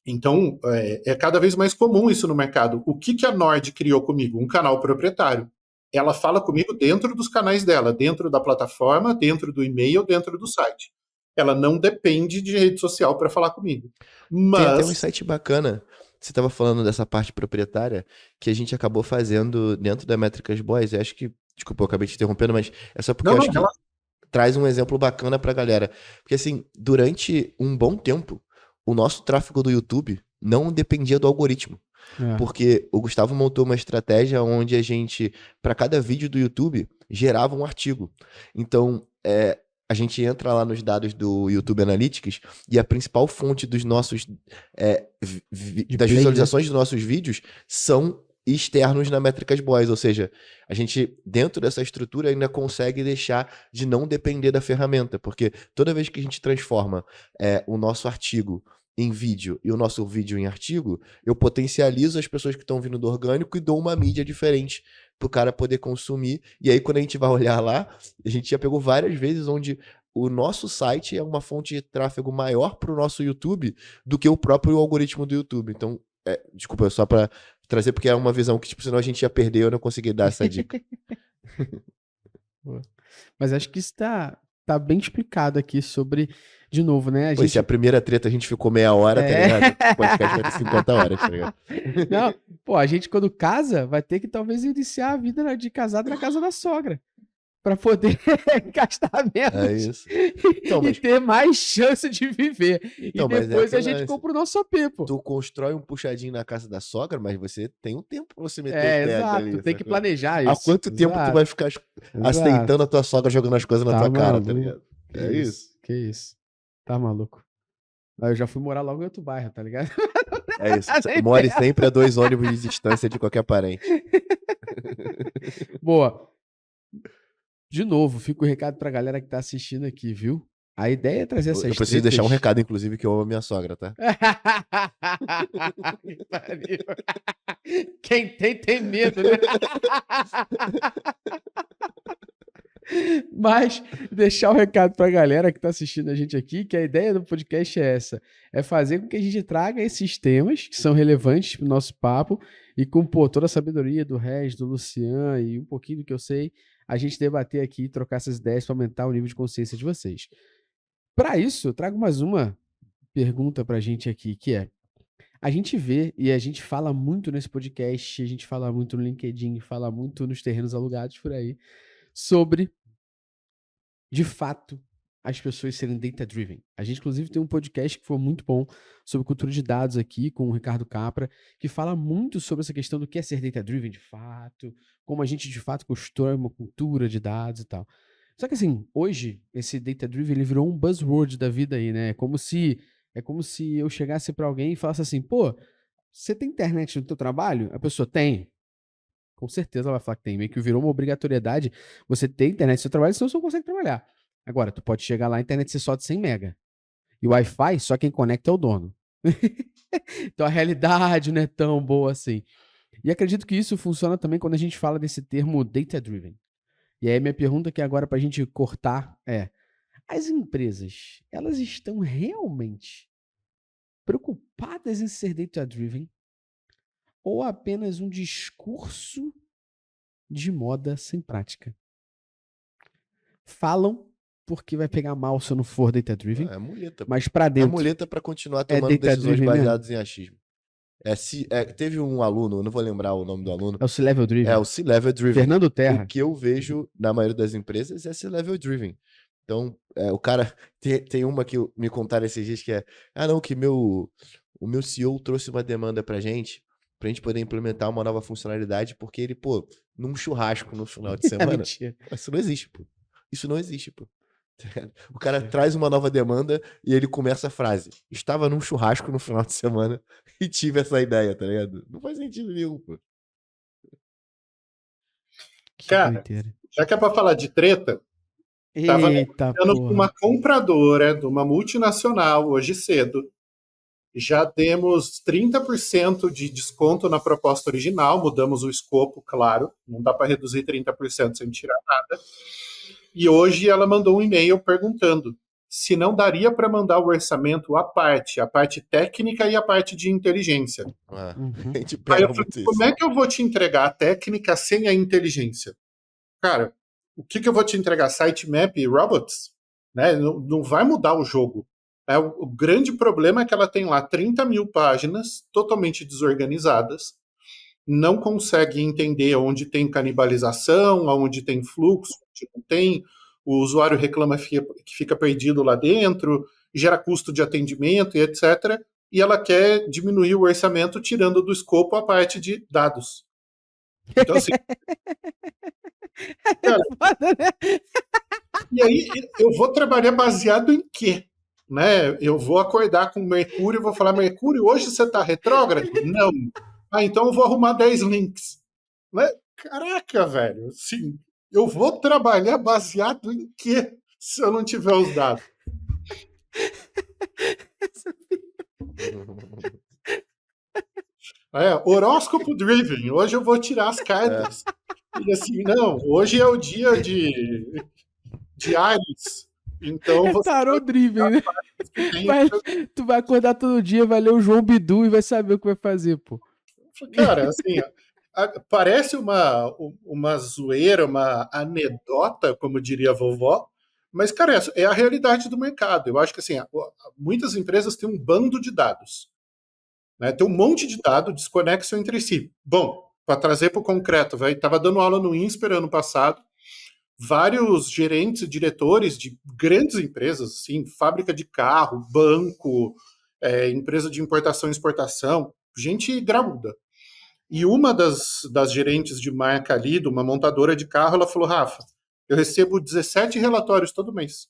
Então, é cada vez mais comum isso no mercado. O que a Nord criou comigo? Um canal proprietário. Ela fala comigo dentro dos canais dela, dentro da plataforma, dentro do e-mail, dentro do site. Ela não depende de rede social para falar comigo. Mas... Tem um insight bacana. Você estava falando dessa parte proprietária que a gente acabou fazendo dentro da Métricas Boys. Eu acho que, desculpa, eu acabei te interrompendo, mas é só porque eu acho que traz um exemplo bacana pra galera. Porque assim, durante um bom tempo, o nosso tráfego do YouTube não dependia do algoritmo. Porque o Gustavo montou uma estratégia onde a gente, para cada vídeo do YouTube, gerava um artigo. Então, a gente entra lá nos dados do YouTube Analytics e a principal fonte dos nossos das visualizações dos nossos vídeos são externos na Métricas Boys, ou seja, a gente dentro dessa estrutura ainda consegue deixar de não depender da ferramenta, porque toda vez que a gente transforma o nosso artigo em vídeo e o nosso vídeo em artigo, eu potencializo as pessoas que estão vindo do orgânico e dou uma mídia diferente pro cara poder consumir. E aí, quando a gente vai olhar lá, a gente já pegou várias vezes onde o nosso site é uma fonte de tráfego maior pro nosso YouTube do que o próprio algoritmo do YouTube. Então, desculpa, só para trazer, porque é uma visão que, tipo, senão a gente ia perder, eu não consegui dar essa dica. Mas acho que isso tá bem explicado aqui sobre, de novo, né? Se a primeira treta a gente ficou meia hora, tá ligado? O podcast vai ter 50 horas, tá ligado? Não, pô, a gente quando casa, vai ter que talvez iniciar a vida de casado na casa da sogra. Pra poder gastar menos isso. Então, e ter mais chance de viver. Então, e depois a gente compra o nosso AP, pô. Tu constrói um puxadinho na casa da sogra, mas você tem um tempo pra você meter o pé ali. Exato, tem que planejar isso. Há quanto tempo tu vai ficar aceitando a tua sogra jogando as coisas na tua cara, tá ligado? É isso. Que isso. Tá maluco. Aí eu já fui morar logo em outro bairro, tá ligado? É isso. More sempre a 2 ônibus de distância de qualquer parente. Boa. De novo, fica o recado pra galera que tá assistindo aqui, viu? A ideia é trazer essas Eu preciso deixar um recado, inclusive, que eu amo a minha sogra, tá? Quem tem medo, né? Mas deixar o recado pra galera que tá assistindo a gente aqui, que a ideia do podcast é essa, é fazer com que a gente traga esses temas que são relevantes pro nosso papo e com toda a sabedoria do Regis, do Lucian e um pouquinho do que eu sei, a gente debater aqui e trocar essas ideias para aumentar o nível de consciência de vocês. Para isso, eu trago mais uma pergunta pra gente aqui, que é, a gente vê e a gente fala muito nesse podcast, a gente fala muito no LinkedIn, fala muito nos terrenos alugados por aí, sobre, de fato, as pessoas serem data-driven. A gente, inclusive, tem um podcast que foi muito bom sobre cultura de dados aqui, com o Ricardo Capra, que fala muito sobre essa questão do que é ser data-driven de fato, como a gente, de fato, constrói uma cultura de dados e tal. Só que assim, hoje, esse data-driven, ele virou um buzzword da vida aí, né? É como se eu chegasse pra alguém e falasse assim, pô, você tem internet no teu trabalho? A pessoa tem. Com certeza ela vai falar que tem. Meio que virou uma obrigatoriedade você ter internet no seu trabalho, senão você não consegue trabalhar. Agora, tu pode chegar lá, a internet ser só de 100 mega. E o Wi-Fi, só quem conecta é o dono. Então a realidade não é tão boa assim. E acredito que isso funciona também quando a gente fala desse termo data-driven. E aí minha pergunta aqui agora pra gente cortar é: as empresas, elas estão realmente preocupadas em ser data-driven ou apenas um discurso de moda sem prática? Falam porque vai pegar mal se eu não for data-driven, É muleta, pô. mas pra É dentro muleta pra continuar é tomando decisões data-driven mesmo? baseadas em achismo. Teve um aluno, eu não vou lembrar o nome do aluno, É o C-Level é Driven. o C-Level Driven. Fernando O Terra. que eu vejo na maioria das empresas é C-Level Driven. Então, o cara. Tem uma que me contaram esses dias que é. Ah, não, que o meu CEO trouxe uma demanda pra gente poder implementar uma nova funcionalidade, porque ele, pô, num churrasco no final de É semana. mentira. Isso não existe, pô. Isso não existe, pô. O cara traz uma nova demanda e ele começa a frase: estava num churrasco no final de semana e tive essa ideia, tá ligado? Não faz sentido nenhum, pô. Que Cara, doideira. já que é pra falar de treta, tava Eita negociando com porra. uma compradora de uma multinacional hoje cedo. Já demos 30% de desconto na proposta original, mudamos o escopo, claro, não dá para reduzir 30% sem tirar nada. E hoje ela mandou um e-mail perguntando se não daria para mandar o orçamento à parte, a parte técnica e a parte de inteligência. A gente Aí eu pega falei, muito como isso. é que eu vou te entregar a técnica sem a inteligência? Cara, o que eu vou te entregar? Sitemap e robots? Né? Não vai mudar o jogo. O grande problema é que ela tem lá 30 mil páginas totalmente desorganizadas, não consegue entender onde tem canibalização, onde tem fluxo, onde não tem, o usuário reclama que fica perdido lá dentro, gera custo de atendimento e etc. E ela quer diminuir o orçamento tirando do escopo a parte de dados. Então, assim, cara, Foda, né? e aí eu vou trabalhar baseado em quê? Né? Eu vou acordar com Mercúrio e vou falar, Mercúrio, hoje você está retrógrado? Não. Ah, então eu vou arrumar 10 links. Né? Caraca, velho, assim, eu vou trabalhar baseado em quê se eu não tiver os dados? Horóscopo driven, hoje eu vou tirar as É. cartas. E assim, não, hoje é o dia de Ares, então É você tarô driven, né? tem. Vai, tu vai acordar todo dia, vai ler o João Bidu e vai saber o que vai fazer, pô. Cara, assim, parece uma zoeira, uma anedota, como diria a vovó, mas, cara, é a realidade do mercado. Eu acho que, assim, muitas empresas têm um bando de dados, né? Tem um monte de dados desconexos entre si. Bom, para trazer para o concreto, estava dando aula no INSPER ano passado, vários gerentes e diretores de grandes empresas, assim, fábrica de carro, banco, empresa de importação e exportação, gente graúda. E uma das gerentes de marca ali, de uma montadora de carro, ela falou: Rafa, eu recebo 17 relatórios todo mês.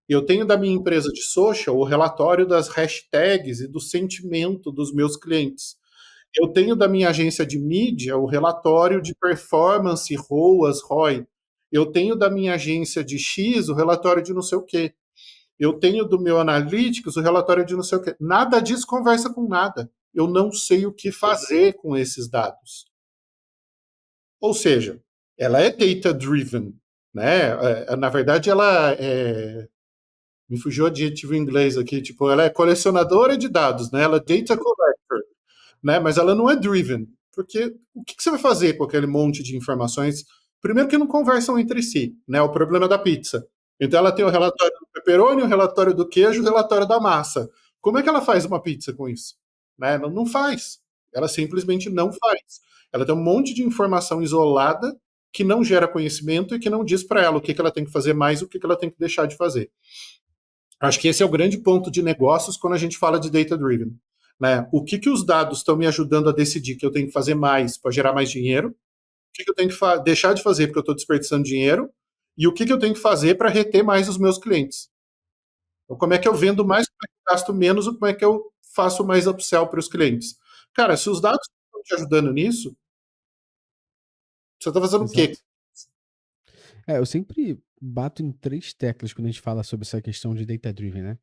Eu tenho da minha empresa de social o relatório das hashtags e do sentimento dos meus clientes. Eu tenho da minha agência de mídia o relatório de performance, ROAS, ROI. Eu tenho da minha agência de X o relatório de não sei o quê. Eu tenho do meu Analytics o relatório de não sei o quê. Nada disso conversa com nada. Eu não sei o que fazer com esses dados. Ou seja, ela é data-driven, né? Na verdade, ela é... Me fugiu o adjetivo em inglês aqui, tipo, ela é colecionadora de dados, né? Ela é data collector, né? Mas ela não é driven, porque o que você vai fazer com aquele monte de informações? Primeiro que não conversam entre si, né? O problema da pizza. Então ela tem o relatório do pepperoni, o relatório do queijo, o relatório da massa. Como é que ela faz uma pizza com isso? Né? Não faz. Ela simplesmente não faz. Ela tem um monte de informação isolada que não gera conhecimento e que não diz para ela o que ela tem que fazer mais e o que ela tem que deixar de fazer. Acho que esse é o grande ponto de negócios quando a gente fala de data-driven. Né? O que os dados estão me ajudando a decidir que eu tenho que fazer mais para gerar mais dinheiro, o que eu tenho que deixar de fazer porque eu estou desperdiçando dinheiro, E o que eu tenho que fazer para reter mais os meus clientes? Então, como é que eu vendo mais, como é que eu gasto menos, ou como é que eu faço mais upsell para os clientes? Cara, se os dados estão te ajudando nisso, você está fazendo o quê? Exato. Eu sempre bato em 3 teclas quando a gente fala sobre essa questão de data-driven, né?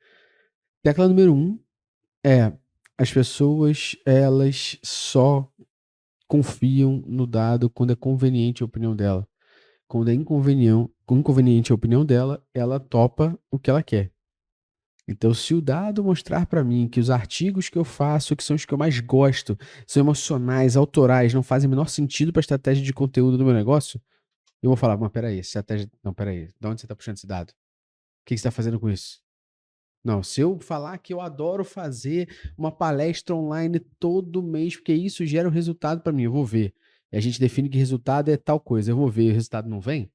Tecla número 1 é as pessoas, elas só confiam no dado quando é conveniente a opinião dela. Quando é inconveniente a opinião dela, ela topa o que ela quer. Então, se o dado mostrar para mim que os artigos que eu faço, que são os que eu mais gosto, são emocionais, autorais, não fazem o menor sentido para a estratégia de conteúdo do meu negócio, eu vou falar, mas peraí, estratégia. Não, peraí, de onde você está puxando esse dado? O que você está fazendo com isso? Não, se eu falar que eu adoro fazer uma palestra online todo mês, porque isso gera um resultado para mim, eu vou ver. E a gente define que resultado é tal coisa, eu vou ver, e o resultado não vem?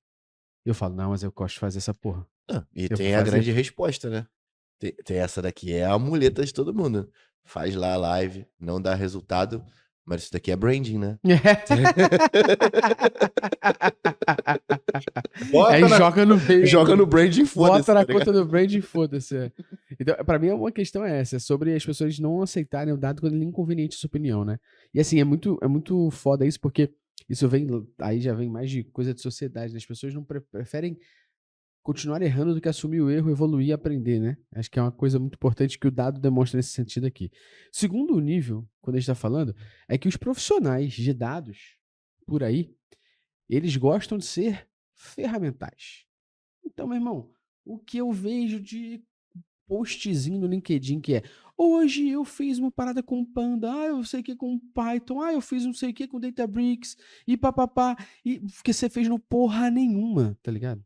Eu falo, não, mas eu gosto de fazer essa porra. E Eu vou tem a fazer. grande resposta, né? Tem essa daqui, é a muleta de todo mundo. Faz lá a live, não dá resultado, mas isso daqui é branding, né? Bota Aí na joga no meio. Joga no branding, foda-se. Bota na tá ligado? conta do brand e foda-se. Então, pra mim, uma questão é essa, é sobre as pessoas não aceitarem o dado quando ele é inconveniente a sua opinião, né? E assim, é muito foda isso, porque isso vem, aí já vem mais de coisa de sociedade, né? As pessoas não preferem continuar errando do que assumir o erro, evoluir e aprender, né? Acho que é uma coisa muito importante que o dado demonstra nesse sentido aqui. Segundo nível, quando a gente está falando, é que os profissionais de dados, por aí, eles gostam de ser ferramentais. Então, meu irmão, o que eu vejo de postzinho no LinkedIn que é: hoje eu fiz uma parada com Panda, eu sei que com Python, eu fiz não sei o que com Databricks, e papapá, e que você fez no porra nenhuma, tá ligado?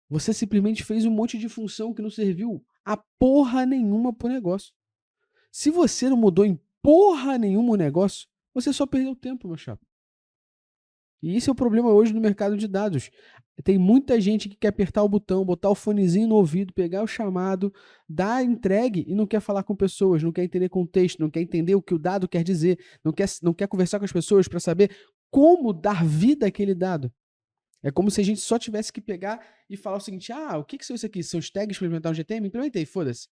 Você simplesmente fez um monte de função que não serviu a porra nenhuma pro negócio. Se você não mudou em porra nenhuma o negócio, você só perdeu tempo, meu chapa. E esse é o problema hoje no mercado de dados. Tem muita gente que quer apertar o botão, botar o fonezinho no ouvido, pegar o chamado, dar entregue e não quer falar com pessoas, não quer entender contexto, não quer entender o que o dado quer dizer, não quer conversar com as pessoas para saber como dar vida àquele dado. É como se a gente só tivesse que pegar e falar o seguinte: o que são isso aqui? São os tags para implementar um GTM? Implementei, foda-se.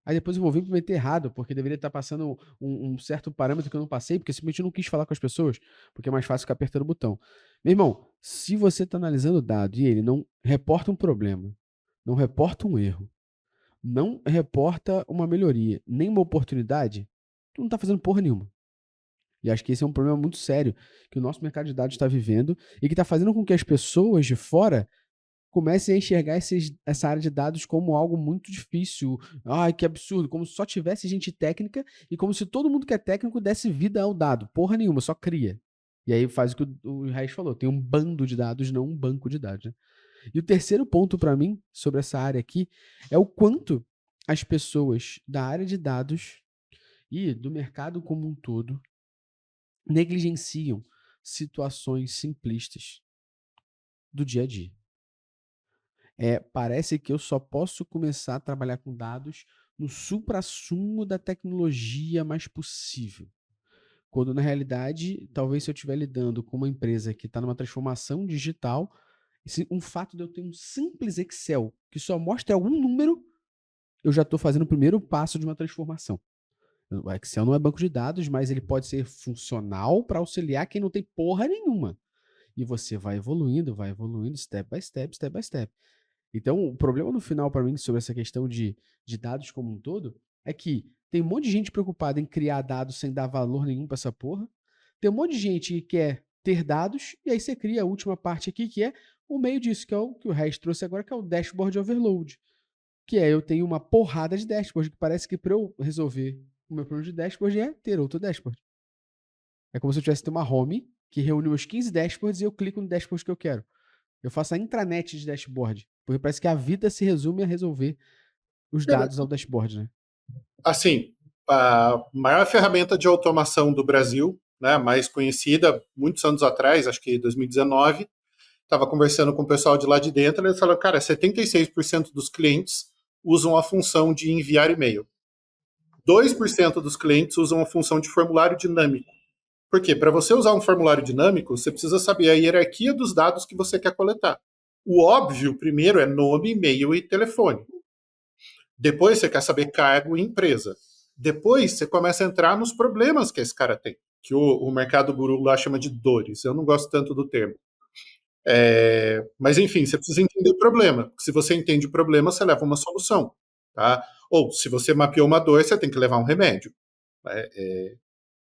Aí depois eu vou vir e implementei errado, porque deveria estar passando um certo parâmetro que eu não passei, porque simplesmente eu não quis falar com as pessoas, porque é mais fácil ficar apertando o botão. Meu irmão, se você está analisando o dado e ele não reporta um problema, não reporta um erro, não reporta uma melhoria, nem uma oportunidade, tu não está fazendo porra nenhuma. E acho que esse é um problema muito sério que o nosso mercado de dados está vivendo e que está fazendo com que as pessoas de fora comecem a enxergar essa área de dados como algo muito difícil. Ai, que absurdo, como se só tivesse gente técnica e como se todo mundo que é técnico desse vida ao dado. Porra nenhuma, só cria. E aí faz o que o Reis falou, tem um bando de dados, não um banco de dados. Né? E o terceiro ponto para mim, sobre essa área aqui, é o quanto as pessoas da área de dados e do mercado como um todo negligenciam situações simplistas do dia a dia. Parece que eu só posso começar a trabalhar com dados no suprassumo da tecnologia mais possível. Quando, na realidade, talvez se eu estiver lidando com uma empresa que está numa transformação digital, um fato de eu ter um simples Excel que só mostra algum número, eu já estou fazendo o primeiro passo de uma transformação. O Excel não é banco de dados, mas ele pode ser funcional para auxiliar quem não tem porra nenhuma. E você vai evoluindo, step by step, step by step. Então, o problema no final para mim sobre essa questão de dados como um todo é que tem um monte de gente preocupada em criar dados sem dar valor nenhum para essa porra. Tem um monte de gente que quer ter dados e aí você cria a última parte aqui que é o meio disso, que é o que o Reis trouxe agora, que é o dashboard overload. Que é eu tenho uma porrada de dashboard que parece que para eu resolver o meu problema de dashboard é ter outro dashboard. É como se eu tivesse uma home que reúne meus 15 dashboards e eu clico no dashboard que eu quero. Eu faço a intranet de dashboard. Porque parece que a vida se resume a resolver os dados ao dashboard, né? Assim, a maior ferramenta de automação do Brasil, né, mais conhecida, muitos anos atrás, acho que 2019, estava conversando com o pessoal de lá de dentro, eles falaram, cara, 76% dos clientes usam a função de enviar e-mail. 2% dos clientes usam a função de formulário dinâmico. Por quê? Para você usar um formulário dinâmico, você precisa saber a hierarquia dos dados que você quer coletar. O óbvio, primeiro, é nome, e-mail e telefone. Depois você quer saber cargo e empresa. Depois você começa a entrar nos problemas que esse cara tem, que o mercado guru lá chama de dores. Eu não gosto tanto do termo. Mas enfim, você precisa entender o problema. Se você entende o problema, você leva uma solução. Tá? Ou se você mapeou uma dor, você tem que levar um remédio.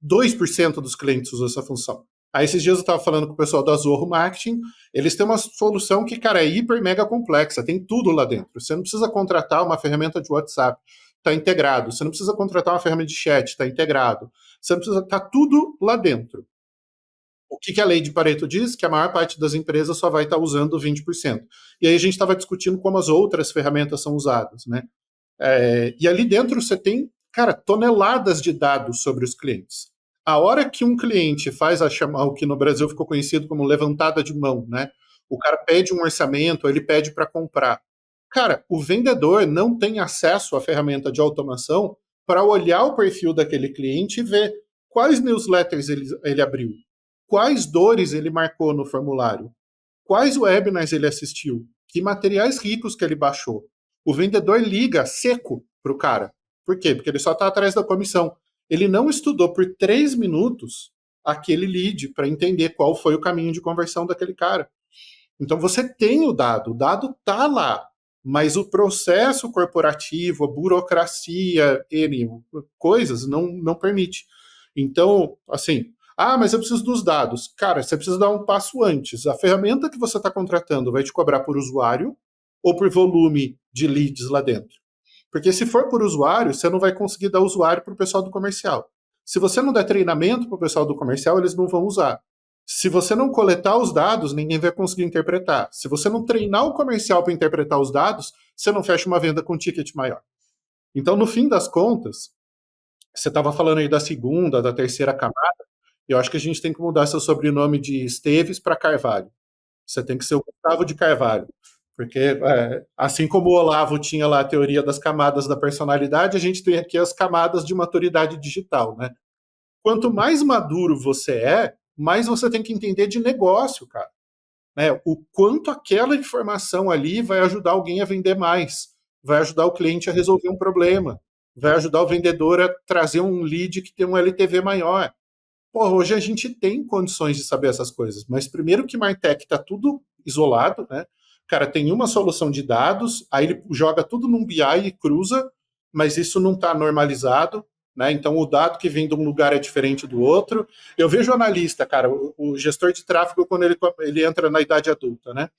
2% dos clientes usam essa função. Aí esses dias eu estava falando com o pessoal da Zorro Marketing, eles têm uma solução que, cara, é hiper mega complexa, tem tudo lá dentro. Você não precisa contratar uma ferramenta de WhatsApp, está integrado. Você não precisa contratar uma ferramenta de chat, está integrado. Você não precisa, tá tudo lá dentro. O que a lei de Pareto diz? Que a maior parte das empresas só vai estar usando 20%. E aí a gente estava discutindo como as outras ferramentas são usadas, né? E ali dentro você tem, cara, toneladas de dados sobre os clientes. A hora que um cliente faz o que no Brasil ficou conhecido como levantada de mão, né? O cara pede um orçamento, ele pede para comprar. Cara, o vendedor não tem acesso à ferramenta de automação para olhar o perfil daquele cliente e ver quais newsletters ele abriu, quais dores ele marcou no formulário, quais webinars ele assistiu, que materiais ricos que ele baixou. O vendedor liga seco para o cara. Por quê? Porque ele só está atrás da comissão. Ele não estudou por 3 minutos aquele lead para entender qual foi o caminho de conversão daquele cara. Então você tem o dado está lá, mas o processo corporativo, a burocracia, N coisas não permite. Então, assim, mas eu preciso dos dados. Cara, você precisa dar um passo antes. A ferramenta que você está contratando vai te cobrar por usuário ou por volume de leads lá dentro? Porque se for por usuário, você não vai conseguir dar usuário para o pessoal do comercial. Se você não der treinamento para o pessoal do comercial, eles não vão usar. Se você não coletar os dados, ninguém vai conseguir interpretar. Se você não treinar o comercial para interpretar os dados, você não fecha uma venda com ticket maior. Então, no fim das contas, você estava falando aí da segunda, da terceira camada, eu acho que a gente tem que mudar seu sobrenome de Esteves para Carvalho. Você tem que ser o Gustavo de Carvalho. Porque, assim como o Olavo tinha lá a teoria das camadas da personalidade, a gente tem aqui as camadas de maturidade digital, né? Quanto mais maduro você mais você tem que entender de negócio, cara. Né? O quanto aquela informação ali vai ajudar alguém a vender mais, vai ajudar o cliente a resolver um problema, vai ajudar o vendedor a trazer um lead que tem um LTV maior. Pô, hoje a gente tem condições de saber essas coisas, mas primeiro que Martech está tudo isolado, né? O cara tem uma solução de dados, aí ele joga tudo num BI e cruza, mas isso não está normalizado, né? Então o dado que vem de um lugar é diferente do outro. Eu vejo o analista, cara, o gestor de tráfego quando ele entra na idade adulta, né?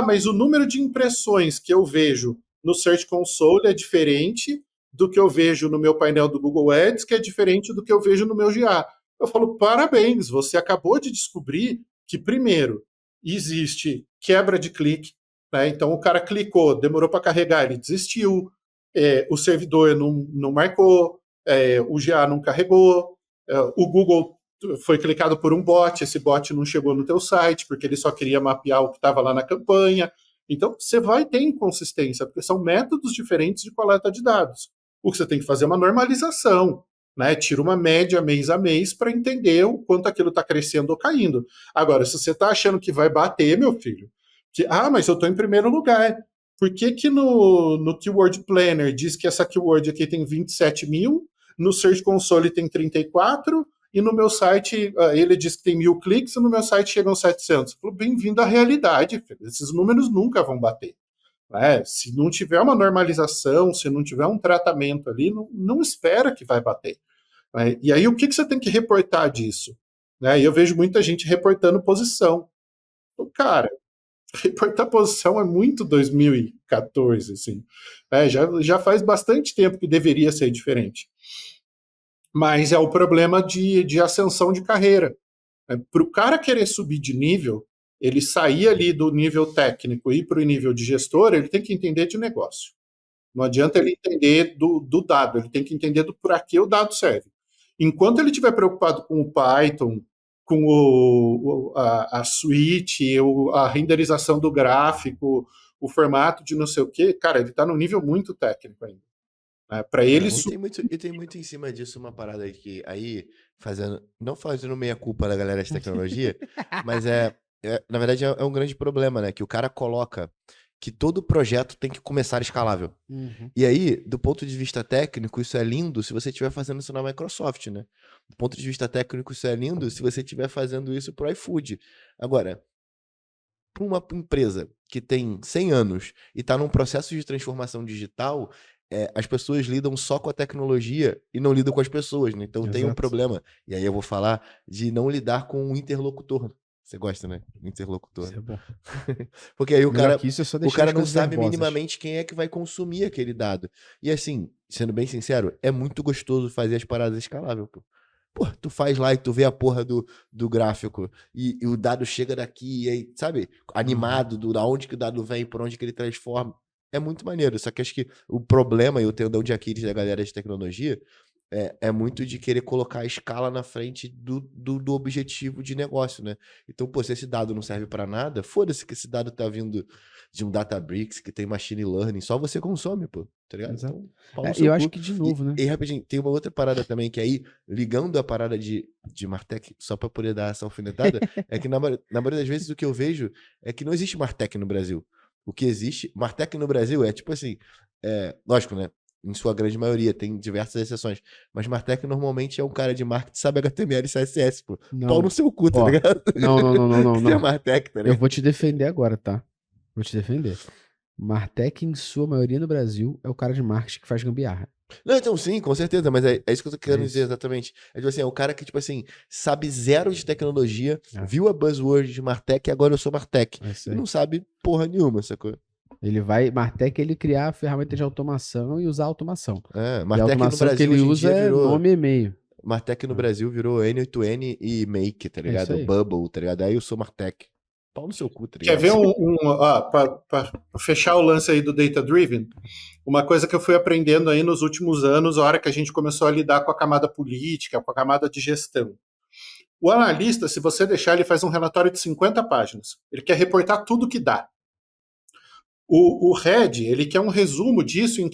Mas o número de impressões que eu vejo no Search Console é diferente do que eu vejo no meu painel do Google Ads, que é diferente do que eu vejo no meu GA. Eu falo, parabéns, você acabou de descobrir que, primeiro, existe quebra de clique, né? Então o cara clicou, demorou para carregar, ele desistiu, o servidor não marcou, o GA não carregou, o Google foi clicado por um bot, esse bot não chegou no teu site, porque ele só queria mapear o que estava lá na campanha. Então, você vai ter inconsistência, porque são métodos diferentes de coleta de dados. O que você tem que fazer é uma normalização, né? Tira uma média mês a mês para entender o quanto aquilo está crescendo ou caindo. Agora, se você está achando que vai bater, meu filho, mas eu estou em primeiro lugar. Por que no Keyword Planner diz que essa keyword aqui tem 27 mil, no Search Console tem 34, e no meu site ele diz que tem 1.000 cliques e no meu site chegam 700. Bem-vindo à realidade, filho. Esses números nunca vão bater. Né? Se não tiver uma normalização, se não tiver um tratamento ali, não espera que vai bater. Né? E aí o que você tem que reportar disso? Né? E eu vejo muita gente reportando posição. Então, cara, reportar posição é muito 2014, assim. Já faz bastante tempo que deveria ser diferente. Mas é o problema de ascensão de carreira. Para o cara querer subir de nível, ele sair ali do nível técnico e ir para o nível de gestor, ele tem que entender de negócio. Não adianta ele entender do dado, ele tem que entender do para que o dado serve. Enquanto ele estiver preocupado com o Python, com a suite, a renderização do gráfico, o formato de não sei o quê, cara, ele está num nível muito técnico ainda. Para ele E tem muito em cima disso uma parada aí que aí, não fazendo meia culpa da galera de tecnologia, mas na verdade, é um grande problema, né? Que o cara coloca que todo projeto tem que começar escalável. Uhum. E aí, do ponto de vista técnico, isso é lindo se você estiver fazendo isso na Microsoft, né? Do ponto de vista técnico, isso é lindo se você estiver fazendo isso pro iFood. Agora, para uma empresa que tem 100 anos e está num processo de transformação digital, as pessoas lidam só com a tecnologia e não lidam com as pessoas, né? Então tem um Exato. problema. E aí eu vou falar de não lidar com o interlocutor. Você gosta, né? Interlocutor. Isso é bom. Porque aí o Melhor cara, que isso é só o deixar cara as não coisas sabe verbosas. minimamente quem é que vai consumir aquele dado. E assim, sendo bem sincero, é muito gostoso fazer as paradas escaláveis, pô. Pô, tu faz lá e tu vê a porra do gráfico e o dado chega daqui e aí, sabe? Animado da onde que o dado vem, por onde que ele transforma. É muito maneiro. Só que acho que o problema e o tendão de Aquiles da galera de tecnologia é muito de querer colocar a escala na frente do objetivo de negócio, né? Então, pô, se esse dado não serve pra nada, foda-se que esse dado tá vindo de um Databricks que tem machine learning, só você consome, pô, tá ligado? Exato. Então, pau no Eu seu acho cu. que, de novo, né? E rapidinho, tem uma outra parada também que aí, ligando a parada de Martech, só pra poder dar essa alfinetada, é que na maioria das vezes o que eu vejo é que não existe Martech no Brasil. O que existe, Martech no Brasil é tipo assim, lógico, né? Em sua grande maioria, tem diversas exceções. Mas Martech normalmente é um cara de marketing que sabe HTML e CSS, pô. Pau Não. no seu cu, tá Ó, ligado? não. Isso é Martech, tá Eu ligado? vou te defender agora, tá? Vou te defender. Martech, em sua maioria no Brasil, é o cara de marketing que faz gambiarra. Não, então sim, com certeza, mas é isso que eu tô querendo dizer isso. exatamente. É tipo assim, é o cara que, tipo assim, sabe zero de tecnologia, É. viu a buzzword de Martech e agora eu sou Martech. É isso E aí. não sabe porra nenhuma, sacou? Martech, ele criar a ferramenta de automação e usar a automação. E a Martech no automação que Brasil ele hoje em usa dia é virou. nome e e-mail. Martech no É. Brasil virou N8N e Make, tá É isso ligado? aí. Bubble, tá ligado? Aí eu sou Martech. Pau no seu cu, tá Quer ligado? ver para fechar o lance aí do Data Driven? Uma coisa que eu fui aprendendo aí nos últimos anos, a hora que a gente começou a lidar com a camada política, com a camada de gestão. O analista, se você deixar, ele faz um relatório de 50 páginas. Ele quer reportar tudo que dá. O Red, ele quer um resumo disso em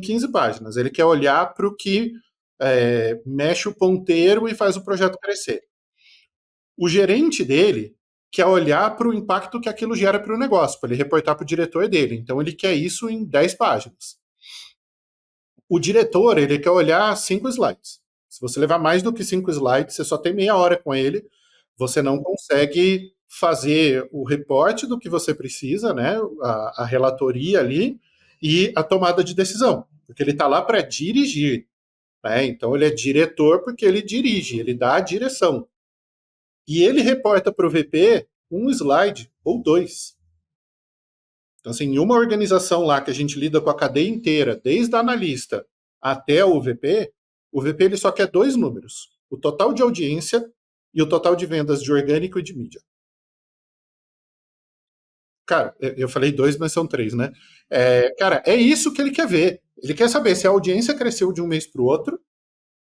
15 páginas. Ele quer olhar para o que mexe o ponteiro e faz o projeto crescer. O gerente dele quer olhar para o impacto que aquilo gera para o negócio, para ele reportar para o diretor dele. Então, ele quer isso em 10 páginas. O diretor, ele quer olhar 5 slides. Se você levar mais do que 5 slides, você só tem meia hora com ele, você não consegue fazer o reporte do que você precisa, né, a relatoria ali, e a tomada de decisão, porque ele está lá para dirigir. Né? Então, ele é diretor porque ele dirige, ele dá a direção. E ele reporta para o VP um slide ou 2. Então, assim, em uma organização lá que a gente lida com a cadeia inteira, desde a analista até o VP ele só quer 2 números: o total de audiência e o total de vendas de orgânico e de mídia. Cara, eu falei 2, mas são 3, né? Cara, é isso que ele quer ver. Ele quer saber se a audiência cresceu de um mês para o outro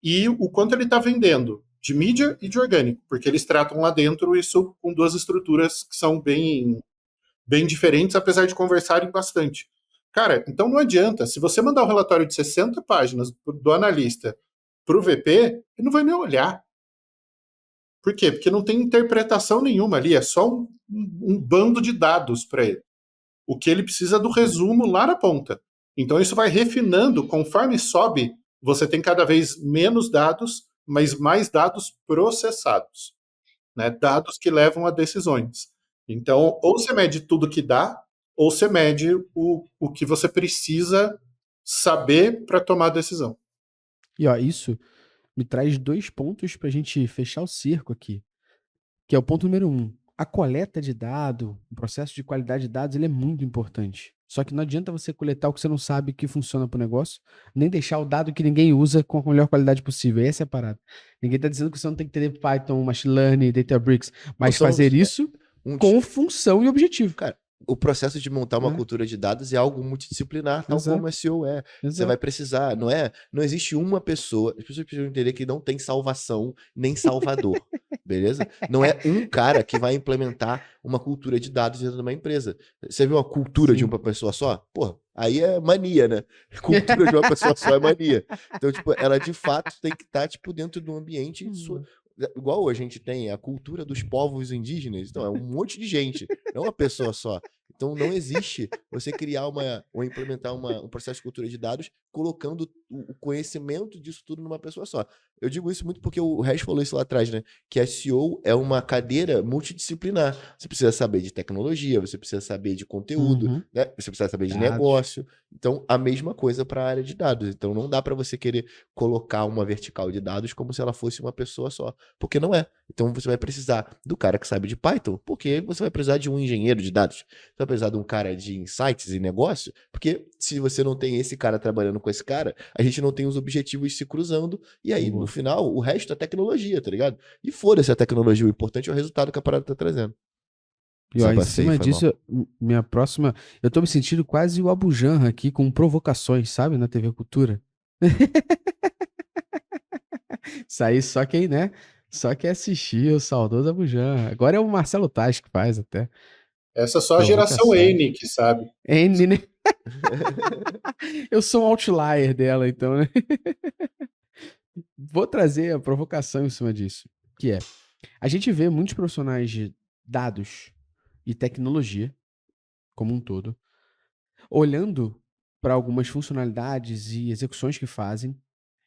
e o quanto ele está vendendo de mídia e de orgânico, porque eles tratam lá dentro isso com 2 estruturas que são bem diferentes, apesar de conversarem bastante. Cara, então não adianta. Se você mandar um relatório de 60 páginas do analista para o VP, ele não vai nem olhar. Por quê? Porque não tem interpretação nenhuma ali, é só um bando de dados para ele. O que ele precisa é do resumo lá na ponta. Então isso vai refinando, conforme sobe, você tem cada vez menos dados, mas mais dados processados. Né? Dados que levam a decisões. Então, ou você mede tudo que dá, ou você mede o que você precisa saber para tomar a decisão. E ó, isso me traz 2 pontos pra gente fechar o cerco aqui. Que é o ponto número 1. A coleta de dado, o processo de qualidade de dados, ele é muito importante. Só que não adianta você coletar o que você não sabe que funciona para o negócio, nem deixar o dado que ninguém usa com a melhor qualidade possível. Essa é a parada. Ninguém está dizendo que você não tem que ter Python, Machine Learning, Databricks, mas fazer isso com função e objetivo. Cara, o processo de montar uma cultura de dados é algo multidisciplinar, tal como o SEO é. Você vai precisar, não existe uma pessoa, as pessoas precisam entender que não tem salvação nem salvador, beleza? Não é um cara que vai implementar uma cultura de dados dentro de uma empresa. Você viu uma cultura de uma pessoa só? Porra, aí é mania, né? Cultura de uma pessoa só é mania. Então, tipo, ela de fato tem que estar, tipo, dentro do ambiente igual a gente tem a cultura dos povos indígenas, então é um monte de gente, não é uma pessoa só. Então não existe você criar ou implementar um processo de cultura de dados colocando o conhecimento disso tudo numa pessoa só. Eu digo isso muito porque o Regis falou isso lá atrás, né? Que a SEO é uma cadeira multidisciplinar. Você precisa saber de tecnologia, você precisa saber de conteúdo, Uhum. né? Você precisa saber de Dados. negócio. Então, a mesma coisa para a área de dados. Então, não dá para você querer colocar uma vertical de dados como se ela fosse uma pessoa só, porque não é. Então, você vai precisar do cara que sabe de Python, porque você vai precisar de um engenheiro de dados. Você vai precisar de um cara de insights e negócio, porque se você não tem esse cara trabalhando com esse cara, a gente não tem os objetivos se cruzando, e aí, no final, o resto é tecnologia, tá ligado? E foda-se a tecnologia, o importante é o resultado que a parada tá trazendo. E ó, em Desabafei, cima foi disso, minha próxima. Eu tô me sentindo quase o Abu Janra aqui com provocações, sabe? Na TV Cultura. Isso aí só quem, né? Só quem assistiu o saudoso Abu Janra. Agora é o Marcelo Taz que faz até. Essa é só a geração Provocações. N que sabe. N, né? Eu sou um outlier dela, então, né? Vou trazer a provocação em cima disso, que é, a gente vê muitos profissionais de dados e tecnologia, como um todo, olhando para algumas funcionalidades e execuções que fazem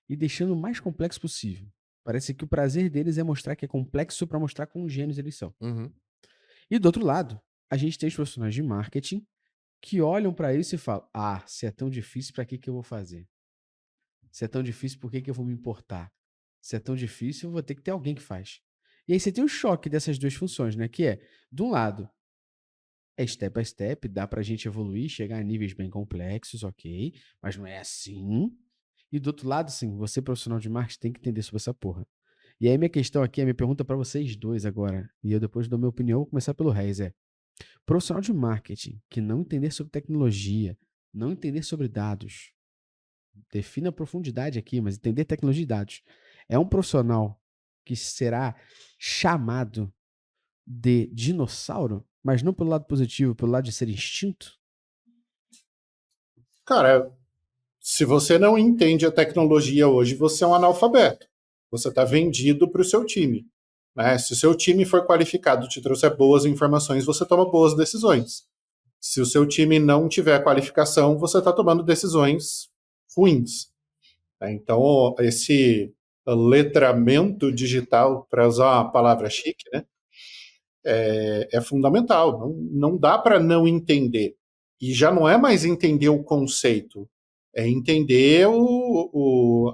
e deixando o mais complexo possível. Parece que o prazer deles é mostrar que é complexo para mostrar quão gênios eles são. Uhum. E do outro lado, a gente tem os profissionais de marketing que olham para isso e falam: ah, se é tão difícil, para que eu vou fazer? Se é tão difícil, por que eu vou me importar? Se é tão difícil, eu vou ter que ter alguém que faz. E aí você tem o choque dessas duas funções, né? Que é, de um lado, é step by step, dá pra gente evoluir, chegar a níveis bem complexos, ok, mas não é assim. E do outro lado, sim, você profissional de marketing tem que entender sobre essa porra. E aí minha questão aqui, a minha pergunta pra vocês dois agora, e eu depois dou minha opinião, vou começar pelo Reis, profissional de marketing que não entender sobre tecnologia, não entender sobre dados, defina a profundidade aqui, mas entender tecnologia e dados, é um profissional que será chamado de dinossauro, mas não pelo lado positivo, pelo lado de ser instinto? Cara, se você não entende a tecnologia hoje, você é um analfabeto. Você está vendido para o seu time. Né? Se o seu time for qualificado, te trouxer boas informações, você toma boas decisões. Se o seu time não tiver qualificação, você está tomando decisões ruins. Então, esse letramento digital, para usar uma palavra chique, né, é fundamental. Não dá para não entender. E já não é mais entender o conceito, é entender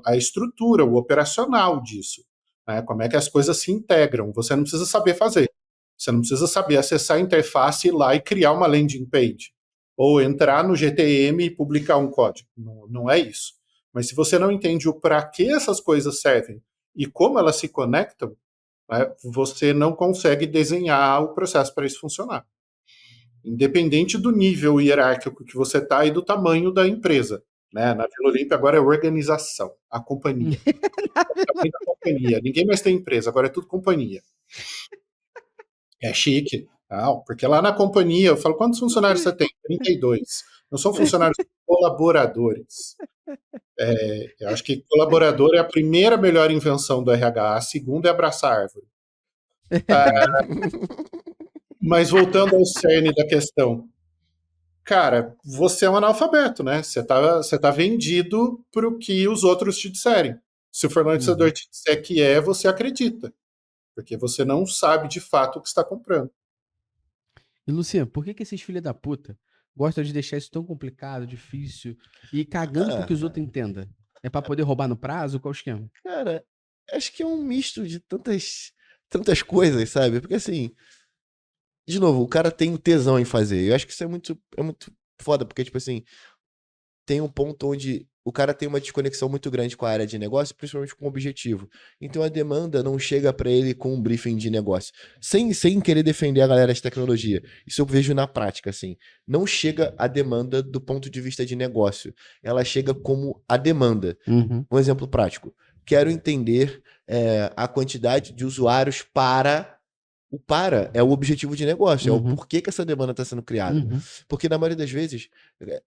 a estrutura, o operacional disso. Né? Como é que as coisas se integram. Você não precisa saber fazer. Você não precisa saber acessar a interface, ir lá e criar uma landing page. Ou entrar no GTM e publicar um código. Não é isso. Mas se você não entende o para que essas coisas servem e como elas se conectam, né, você não consegue desenhar o processo para isso funcionar. Independente do nível hierárquico que você está e do tamanho da empresa. Né? Na Vila Olímpia agora é organização, a companhia. O tamanho da companhia. Ninguém mais tem empresa, agora é tudo companhia. É chique. Não, porque lá na companhia, eu falo, quantos funcionários você tem? 32. Não são funcionários, colaboradores. Eu acho que colaborador é a primeira melhor invenção do RH, a segunda é abraçar a árvore. Mas voltando ao cerne da questão, cara, você é um analfabeto, né? Você tá vendido para o que os outros te disserem. Se o fornecedor te disser que é, você acredita. Porque você não sabe de fato o que está comprando. E Luciano, por que esses filhos da puta gostam de deixar isso tão complicado, difícil e cagando pro que os outros entendam? É pra poder roubar no prazo? Qual o esquema? Cara, acho que é um misto de tantas coisas, sabe? Porque assim, de novo, o cara tem o tesão em fazer. Eu acho que isso é muito foda, porque, tipo assim, tem um ponto onde o cara tem uma desconexão muito grande com a área de negócio, principalmente com o objetivo. Então a demanda não chega pra ele com um briefing de negócio. Sem querer defender a galera de tecnologia. Isso eu vejo na prática, assim. Não chega a demanda do ponto de vista de negócio. Ela chega como a demanda. Um exemplo prático. Quero entender a quantidade de usuários para O para é o objetivo de negócio, é o Uhum. porquê que essa demanda está sendo criada. Uhum. Porque na maioria das vezes,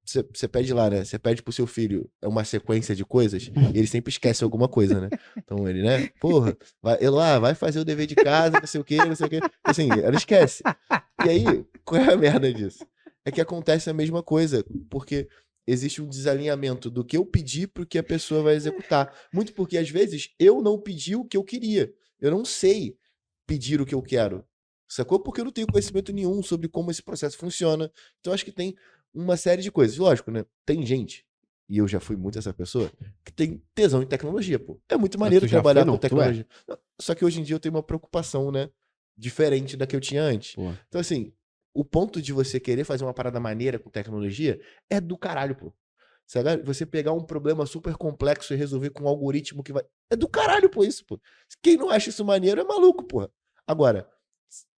você pede lá, né? Você pede pro seu filho uma sequência de coisas e ele sempre esquece alguma coisa, né? Então ele, né? Porra, vai fazer o dever de casa, não sei o quê, não sei o quê. Assim, ela esquece. E aí, qual é a merda disso? É que acontece a mesma coisa, porque existe um desalinhamento do que eu pedi pro que a pessoa vai executar. Muito porque, às vezes, eu não pedi o que eu queria. Eu não sei pedir o que eu quero. Sacou? Porque eu não tenho conhecimento nenhum sobre como esse processo funciona. Então, acho que tem uma série de coisas. Lógico, né? Tem gente, e eu já fui muito essa pessoa, que tem tesão em tecnologia, pô. É muito Mas maneiro tu já foi, trabalhar com não? Tu é? tecnologia. Só que hoje em dia eu tenho uma preocupação, né? Diferente da que eu tinha antes. Pô. Então, assim, o ponto de você querer fazer uma parada maneira com tecnologia é do caralho, pô. Sabe? Você pegar um problema super complexo e resolver com um algoritmo que vai. É do caralho, pô, isso, pô. Quem não acha isso maneiro é maluco, pô. Agora,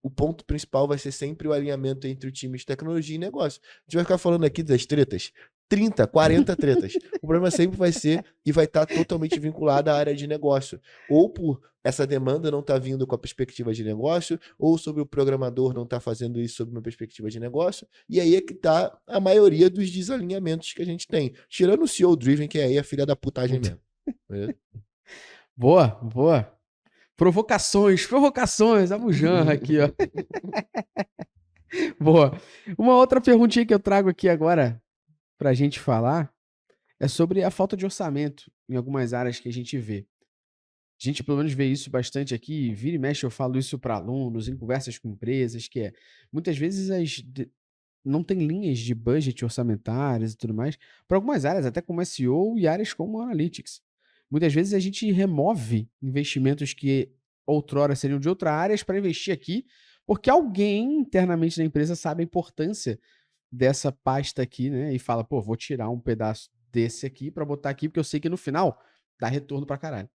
o ponto principal vai ser sempre o alinhamento entre o time de tecnologia e negócio. A gente vai ficar falando aqui das tretas. 30, 40 tretas. O problema sempre vai ser e vai estar totalmente vinculado à área de negócio. Ou por essa demanda não estar vindo com a perspectiva de negócio, ou sobre o programador não estar fazendo isso sob uma perspectiva de negócio. E aí é que está a maioria dos desalinhamentos que a gente tem. Tirando o CEO Driven, que é aí a filha da putagem mesmo. Boa, boa. Provocações, a Mujanra aqui, ó. Boa. Uma outra perguntinha que eu trago aqui agora pra gente falar é sobre a falta de orçamento em algumas áreas que a gente vê. A gente pelo menos vê isso bastante aqui, vira e mexe eu falo isso para alunos, em conversas com empresas, que é, muitas vezes não tem linhas de budget orçamentárias e tudo mais, para algumas áreas, até como SEO e áreas como Analytics. Muitas vezes a gente remove investimentos que outrora seriam de outras áreas para investir aqui, porque alguém internamente da empresa sabe a importância dessa pasta aqui, né? E fala, pô, vou tirar um pedaço desse aqui para botar aqui, porque eu sei que no final dá retorno para caralho.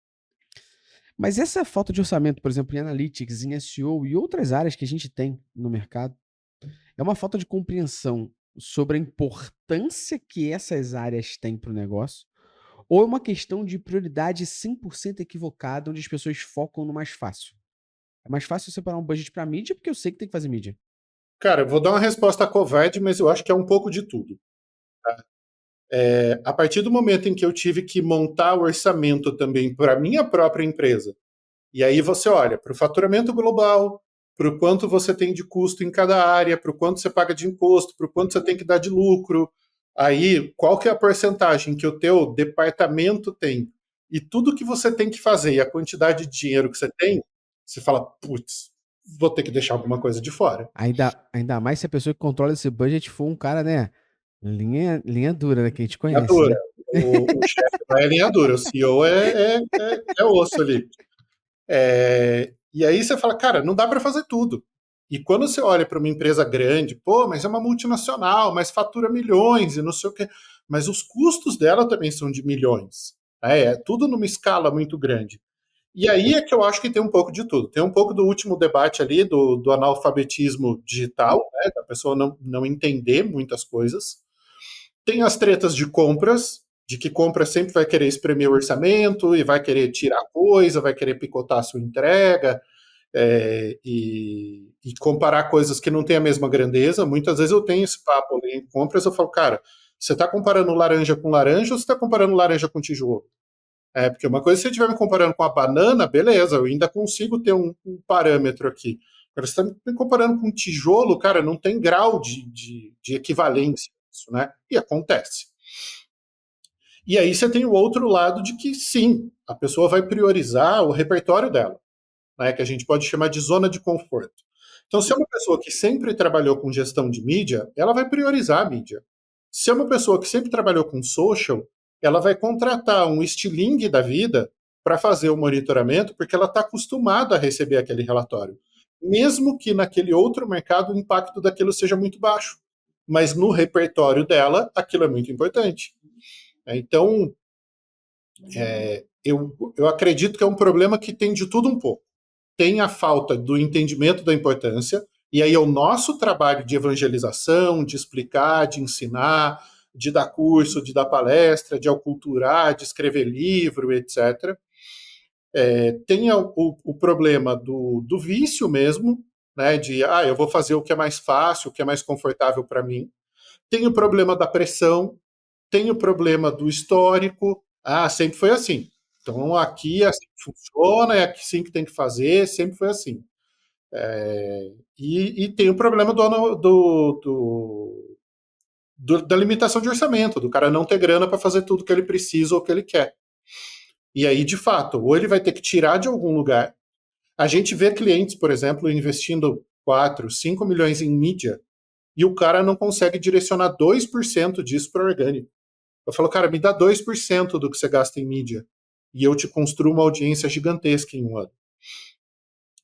Mas essa falta de orçamento, por exemplo, em Analytics, em SEO e outras áreas que a gente tem no mercado, é uma falta de compreensão sobre a importância que essas áreas têm para o negócio, ou é uma questão de prioridade 100% equivocada, onde as pessoas focam no mais fácil? É mais fácil separar um budget para mídia, porque eu sei que tem que fazer mídia. Cara, eu vou dar uma resposta covarde, mas eu acho que é um pouco de tudo. A partir do momento em que eu tive que montar o orçamento também para a minha própria empresa, e aí você olha para o faturamento global, para o quanto você tem de custo em cada área, para o quanto você paga de imposto, para o quanto você tem que dar de lucro, aí qual que é a porcentagem que o teu departamento tem, e tudo que você tem que fazer, e a quantidade de dinheiro que você tem, você fala, putz, vou ter que deixar alguma coisa de fora. Ainda mais se a pessoa que controla esse budget for um cara, né? Linha dura, né? Que a gente Linha conhece, dura. né? O chefe vai é linha dura, o CEO é osso ali. E aí você fala, cara, não dá para fazer tudo. E quando você olha para uma empresa grande, pô, mas é uma multinacional, mas fatura milhões e não sei o quê. Mas os custos dela também são de milhões. É tudo numa escala muito grande. E aí é que eu acho que tem um pouco de tudo. Tem um pouco do último debate ali, do analfabetismo digital, né, da pessoa não entender muitas coisas. Tem as tretas de compras, de que compra sempre vai querer espremer o orçamento e vai querer tirar coisa, vai querer picotar a sua entrega e comparar coisas que não têm a mesma grandeza. Muitas vezes eu tenho esse papo ali em compras, eu falo, cara, você está comparando laranja com laranja ou você está comparando laranja com tijolo? Porque uma coisa, se você estiver me comparando com a banana, beleza, eu ainda consigo ter um parâmetro aqui. Agora, você está me comparando com um tijolo, cara, não tem grau de equivalência isso, né? E acontece. E aí você tem o outro lado de que, sim, a pessoa vai priorizar o repertório dela, né, que a gente pode chamar de zona de conforto. Então, se é uma pessoa que sempre trabalhou com gestão de mídia, ela vai priorizar a mídia. Se é uma pessoa que sempre trabalhou com social, ela vai contratar um estilingue da vida para fazer o monitoramento, porque ela está acostumada a receber aquele relatório. Mesmo que naquele outro mercado o impacto daquilo seja muito baixo. Mas no repertório dela, aquilo é muito importante. Então, eu acredito que é um problema que tem de tudo um pouco. Tem a falta do entendimento da importância, e aí é o nosso trabalho de evangelização, de explicar, de ensinar, de dar curso, de dar palestra, de aculturar, de escrever livro, etc. Tem o problema do vício mesmo, né? De, eu vou fazer o que é mais fácil, o que é mais confortável para mim. Tem o problema da pressão, tem o problema do histórico. Sempre foi assim. Então, aqui é assim que funciona, é assim que tem que fazer, sempre foi assim. E tem o problema da limitação de orçamento, do cara não ter grana para fazer tudo que ele precisa ou que ele quer. E aí, de fato, ou ele vai ter que tirar de algum lugar. A gente vê clientes, por exemplo, investindo 4, 5 milhões em mídia e o cara não consegue direcionar 2% disso para orgânico. Eu falo, cara, me dá 2% do que você gasta em mídia e eu te construo uma audiência gigantesca em um ano.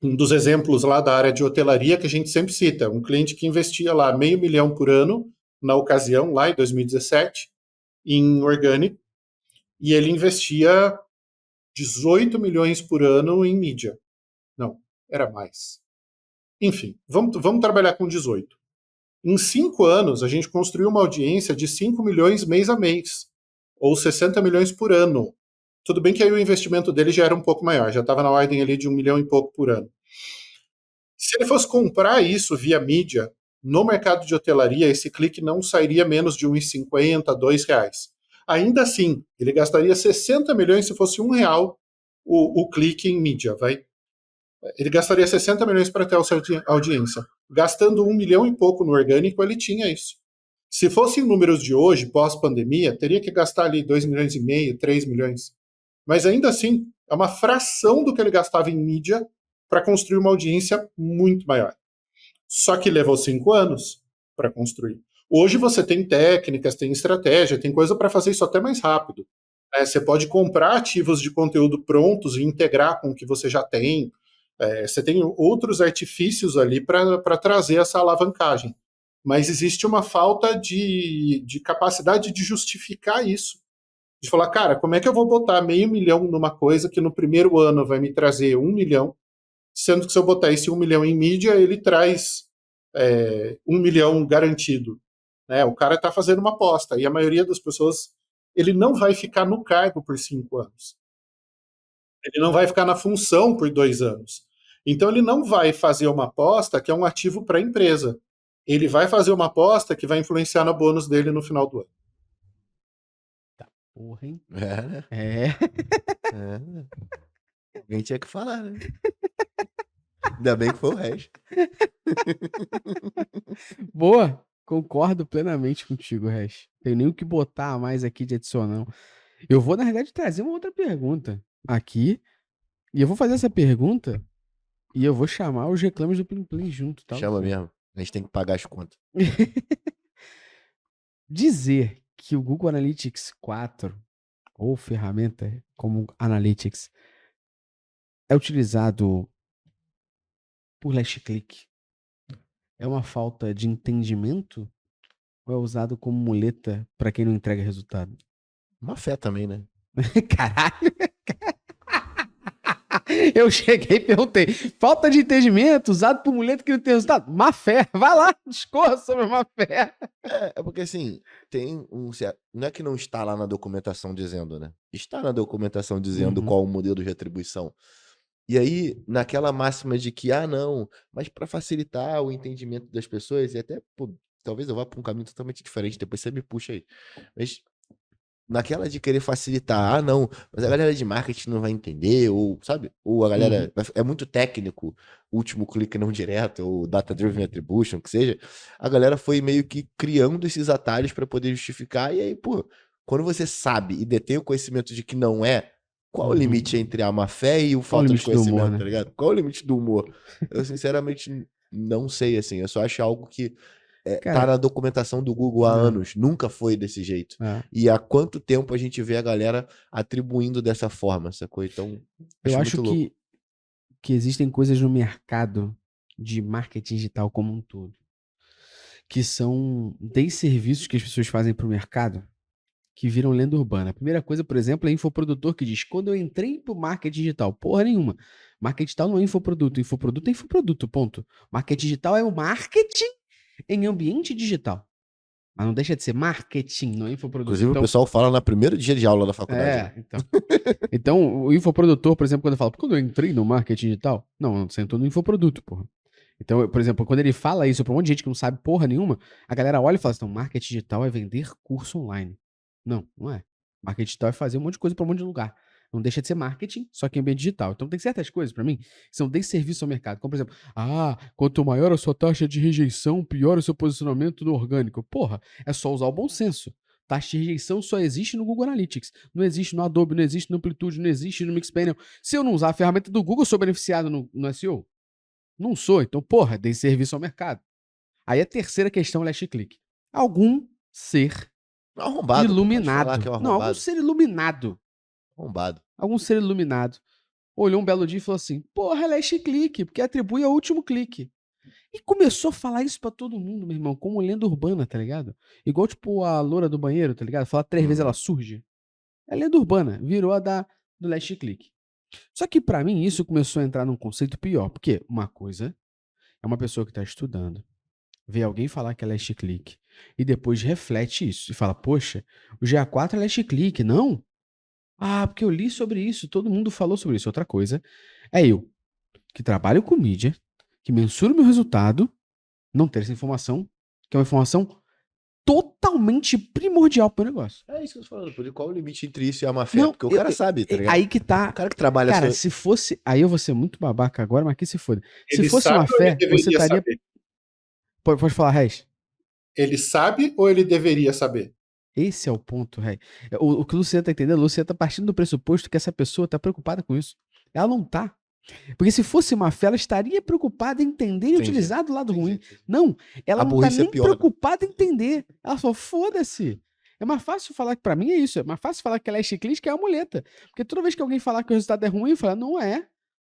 Um dos exemplos lá da área de hotelaria que a gente sempre cita, um cliente que investia lá $500 mil por ano, na ocasião, lá em 2017, em orgânico, e ele investia 18 milhões por ano em mídia. Não, era mais. Enfim, vamos trabalhar com 18. Em 5 anos, a gente construiu uma audiência de 5 milhões mês a mês, ou 60 milhões por ano. Tudo bem que aí o investimento dele já era um pouco maior, já estava na ordem ali de 1 milhão e pouco por ano. Se ele fosse comprar isso via mídia, no mercado de hotelaria, esse clique não sairia menos de R$1,50, R$2. Ainda assim, ele gastaria 60 milhões se fosse R$1 o clique em mídia, vai? Ele gastaria 60 milhões para ter a sua audiência. Gastando 1 milhão e pouco no orgânico, ele tinha isso. Se fossem números de hoje, pós-pandemia, teria que gastar ali 2,5 milhões, 3 milhões. Mas ainda assim, é uma fração do que ele gastava em mídia para construir uma audiência muito maior. Só que levou 5 anos para construir. Hoje você tem técnicas, tem estratégia, tem coisa para fazer isso até mais rápido. Você pode comprar ativos de conteúdo prontos e integrar com o que você já tem. Você tem outros artifícios ali para trazer essa alavancagem. Mas existe uma falta de capacidade de justificar isso. De falar, cara, como é que eu vou botar $500 mil numa coisa que no primeiro ano vai me trazer 1 milhão, sendo que se eu botar esse 1 milhão em mídia, ele traz 1 milhão garantido. O cara está fazendo uma aposta, e a maioria das pessoas, ele não vai ficar no cargo por 5 anos. Ele não vai ficar na função por 2 anos. Então ele não vai fazer uma aposta que é um ativo para a empresa. Ele vai fazer uma aposta que vai influenciar no bônus dele no final do ano. Porra, hein? É. Alguém tinha que falar, né? Ainda bem que foi o resto. Boa! Concordo plenamente contigo, Hash. Tenho nem o que botar a mais aqui de adicional. Eu vou, na verdade, trazer uma outra pergunta aqui. E eu vou fazer essa pergunta e eu vou chamar os reclames do Plim Plim junto, tá? Chama mesmo. A gente tem que pagar as contas. Dizer que o Google Analytics 4, ou ferramenta como Analytics, é utilizado por last click, é uma falta de entendimento ou é usado como muleta para quem não entrega resultado? Má fé também, né? Caralho! Eu cheguei e perguntei: falta de entendimento usado por muleta que não tem resultado? Má fé, vai lá, discorra sobre má fé. É porque assim, tem um certo. Não é que não está lá na documentação dizendo, né? Está na documentação dizendo qual o modelo de retribuição. E aí, naquela máxima de que, não, mas para facilitar o entendimento das pessoas, e até, pô, talvez eu vá para um caminho totalmente diferente, depois você me puxa aí. Mas naquela de querer facilitar, não, mas a galera de marketing não vai entender, ou, sabe? Ou a galera é muito técnico, último clique não direto, ou data-driven attribution, que seja. A galera foi meio que criando esses atalhos para poder justificar, e aí, pô, quando você sabe e detém o conhecimento de que não é, qual o limite entre a má fé e o falta de conhecimento, humor, né? tá ligado? Qual o limite do humor? Eu, sinceramente, não sei, assim, eu só acho algo que tá na documentação do Google há anos, nunca foi desse jeito. E há quanto tempo a gente vê a galera atribuindo dessa forma, sacou? Então, eu acho que existem coisas no mercado de marketing digital como um todo, que são 10 serviços que as pessoas fazem para o mercado que viram lenda urbana. A primeira coisa, por exemplo, é infoprodutor que diz: quando eu entrei pro marketing digital, porra nenhuma. Marketing digital não é infoproduto. Infoproduto é infoproduto, ponto. Marketing digital é o marketing em ambiente digital. Mas não deixa de ser marketing, não é infoproduto. Inclusive, o pessoal fala no primeiro dia de aula da faculdade. Então. Então, o infoprodutor, por exemplo, quando fala: quando eu entrei no marketing digital, não, você entrou no infoproduto, porra. Então, por exemplo, quando ele fala isso pra um monte de gente que não sabe porra nenhuma, a galera olha e fala assim, então, marketing digital é vender curso online. Não, não é. Marketing digital é fazer um monte de coisa pra um monte de lugar. Não deixa de ser marketing, só que em ambiente digital. Então tem certas coisas pra mim que são desserviço ao mercado. Como, por exemplo, quanto maior a sua taxa de rejeição, pior o seu posicionamento no orgânico. Porra, é só usar o bom senso. Taxa de rejeição só existe no Google Analytics. Não existe no Adobe, não existe no Amplitude, não existe no Mixpanel. Se eu não usar a ferramenta do Google, eu sou beneficiado no SEO? Não sou. Então, porra, dei serviço ao mercado. Aí a terceira questão, last click. Algum ser Arrombado, pô, pode falar que iluminado. é um Não, algum arrombado. ser iluminado. Arrombado. Algum ser iluminado. Olhou um belo dia e falou assim, porra, last click, porque atribui ao último clique. E começou a falar isso pra todo mundo, meu irmão, como lenda urbana, tá ligado? Igual, tipo, a loura do banheiro, tá ligado? Falar 3 vezes ela surge. É lenda urbana, virou a do last click. Só que pra mim isso começou a entrar num conceito pior, porque uma coisa é uma pessoa que tá estudando, vê alguém falar que é last click e depois reflete isso e fala, poxa, o GA4 é last click, não? Porque eu li sobre isso, todo mundo falou sobre isso. Outra coisa é eu, que trabalho com mídia, que mensuro meu resultado, não ter essa informação, que é uma informação totalmente primordial pro meu negócio. É isso que eu tô falando, por qual o limite entre isso e a má fé? Não, Porque o cara sabe, tá ligado? aí que tá. O cara que trabalha... Cara, se fosse. Aí eu vou ser muito babaca agora, mas que se foda. Se Ele fosse sabe uma ou ele fé, você deveria estaria. saber? Pode falar, Reis. Ele sabe ou ele deveria saber? Esse é o ponto, Reis. O que o Luciano tá entendendo, o Luciano tá partindo do pressuposto que essa pessoa tá preocupada com isso. Ela não tá. Porque se fosse uma fé, ela estaria preocupada em entender e Entendi. utilizar do lado ruim. Entendi. Não, ela A não tá burrice é nem pior, né? preocupada em entender. Ela falou, foda-se. É mais fácil falar que pra mim é isso. É mais fácil falar que ela é chiclete que é a muleta. Porque toda vez que alguém falar que o resultado é ruim, eu falo, não é.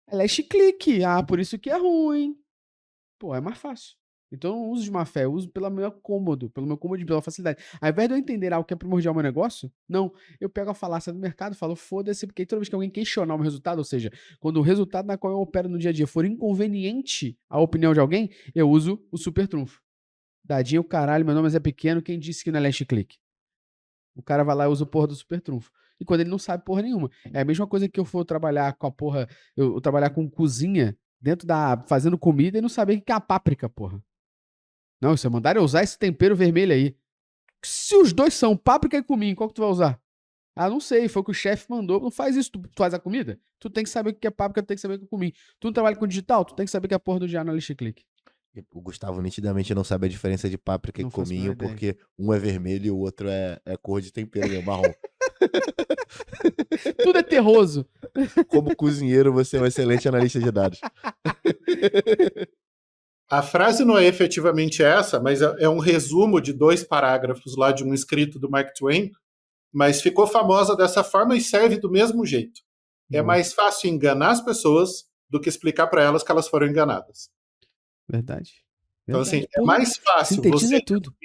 Ela é chiclique. Por isso que é ruim. Pô, é mais fácil. Então eu não uso de má fé, eu uso pelo meu cômodo, pela facilidade. Ao invés de eu entender algo que é primordial ao meu negócio, não. Eu pego a falácia do mercado e falo, foda-se, porque toda vez que alguém questionar o meu resultado, ou seja, quando o resultado na qual eu opero no dia a dia for inconveniente à opinião de alguém, eu uso o super trunfo. Dadinho, caralho, meu nome é Zé Pequeno, quem disse que não é last click? O cara vai lá e usa o porra do super trunfo. E quando ele não sabe porra nenhuma. É a mesma coisa que eu for trabalhar com a porra, eu trabalhar com cozinha, fazendo comida e não saber o que é a páprica, porra. Não, se eu mandar eu usar esse tempero vermelho aí. Se os dois são páprica e cominho, qual que tu vai usar? Não sei, foi o que o chefe mandou. Não faz isso, tu faz a comida? Tu tem que saber o que é páprica, tu tem que saber o que é cominho. Tu não trabalha com digital? Tu tem que saber que é a porra do Analyst Click. O Gustavo nitidamente não sabe a diferença de páprica Não e faço a menor cominho, ideia. porque um é vermelho e o outro é cor de tempero, é marrom. Tudo é terroso. Como cozinheiro, você é um excelente analista de dados. A frase não é efetivamente essa, mas é um resumo de 2 parágrafos lá de um escrito do Mark Twain, mas ficou famosa dessa forma e serve do mesmo jeito. É mais fácil enganar as pessoas do que explicar para elas que elas foram enganadas. Verdade. Então, assim, é Porra, mais fácil sintetiza você tudo.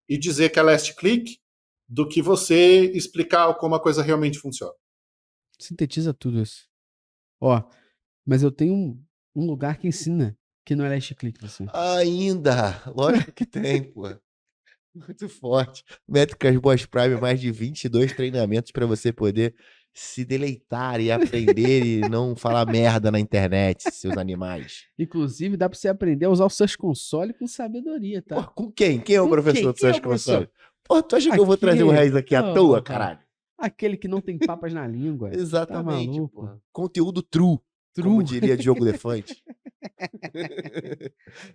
e dizer que é last click do que você explicar como a coisa realmente funciona. Sintetiza tudo isso. Ó, mas eu tenho um lugar que ensina que não é last click, assim. Ainda! Lógico que tem, pô. Muito forte. Métricas Boss Prime, mais de 22 treinamentos para você poder se deleitar e aprender e não falar merda na internet, seus animais. Inclusive, dá pra você aprender a usar o Search Console com sabedoria, tá? Pô, com quem? Quem é o Com professor do quem é Search o professor? Console? Pô, tu acha que eu vou trazer o Reis aqui à toa, caralho? Aquele que não tem papas na língua. Exatamente, Tá maluco? porra. Conteúdo true, como diria Diogo Defante.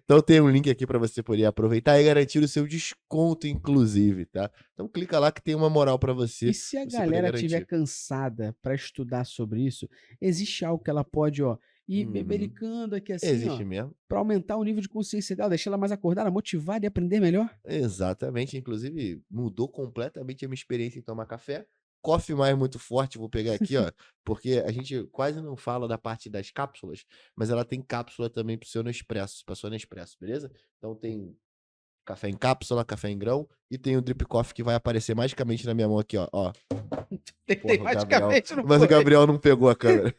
Então tem um link aqui para você poder aproveitar e garantir o seu desconto, inclusive, tá? Então clica lá que tem uma moral para você. E se a você galera poder estiver garantir. cansada pra estudar sobre isso, existe algo que ela pode, ir bebericando aqui assim, Existe mesmo. pra aumentar o nível de consciência dela, deixar ela mais acordada, motivada e aprender melhor? Exatamente, inclusive mudou completamente a minha experiência em tomar café. Coffee mais muito forte, vou pegar aqui, ó, porque a gente quase não fala da parte das cápsulas, mas ela tem cápsula também pro seu Nespresso, pra sua Nespresso, beleza? Então tem café em cápsula, café em grão e tem o Drip Coffee que vai aparecer magicamente na minha mão aqui, ó. Tem Porra, magicamente no mas o Gabriel não pegou a câmera.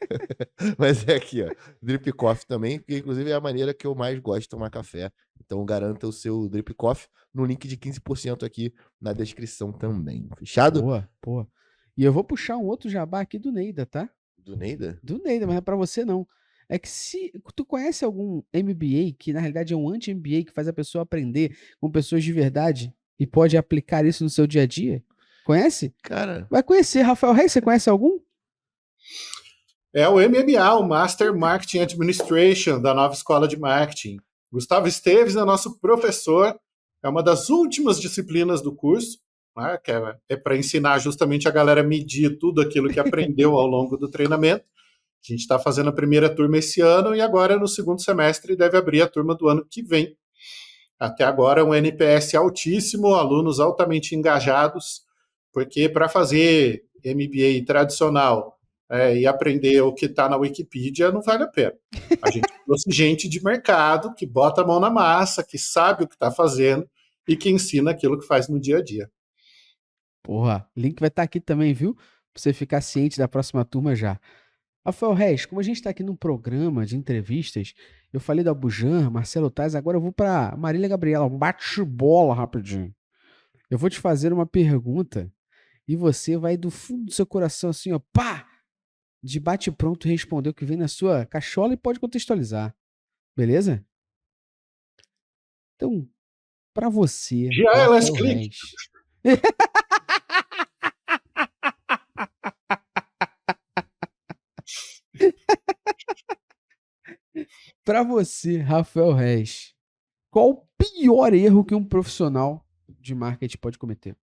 Mas é aqui, ó. Drip Coffee também, que inclusive é a maneira que eu mais gosto de tomar café. Então garanta o seu Drip Coffee no link de 15% aqui na descrição também. Fechado? Boa. E eu vou puxar um outro jabá aqui do Neida, tá? Do Neida? Do Neida, mas é pra você não. é que se tu conhece algum MBA que na realidade é um anti-MBA que faz a pessoa aprender com pessoas de verdade e pode aplicar isso no seu dia a dia? Conhece? Cara, Vai conhecer. Rafael Reis, você conhece algum? É o MMA, o Master Marketing Administration, da nova escola de marketing. Gustavo Esteves é nosso professor, é uma das últimas disciplinas do curso, né, que é para ensinar justamente a galera a medir tudo aquilo que aprendeu ao longo do treinamento. A gente está fazendo a primeira turma esse ano e agora, no segundo semestre, deve abrir a turma do ano que vem. Até agora, um NPS altíssimo, alunos altamente engajados, porque para fazer MBA tradicional e aprender o que está na Wikipedia não vale a pena. A gente trouxe gente de mercado que bota a mão na massa, que sabe o que está fazendo e que ensina aquilo que faz no dia a dia. Porra, link vai estar aqui também, viu? Pra você ficar ciente da próxima turma já. Rafael Reis, como a gente está aqui num programa de entrevistas, eu falei do Abujan, Marcelo Taz, agora eu vou para Marília Gabriela, um bate-bola rapidinho. Eu vou te fazer uma pergunta e você vai do fundo do seu coração assim, ó, pá! De bate-pronto responder o que vem na sua cachola e pode contextualizar. Beleza? Então, para você, GLS Rafael Click. Reis. Para você, Rafael Reis, qual o pior erro que um profissional de marketing pode cometer?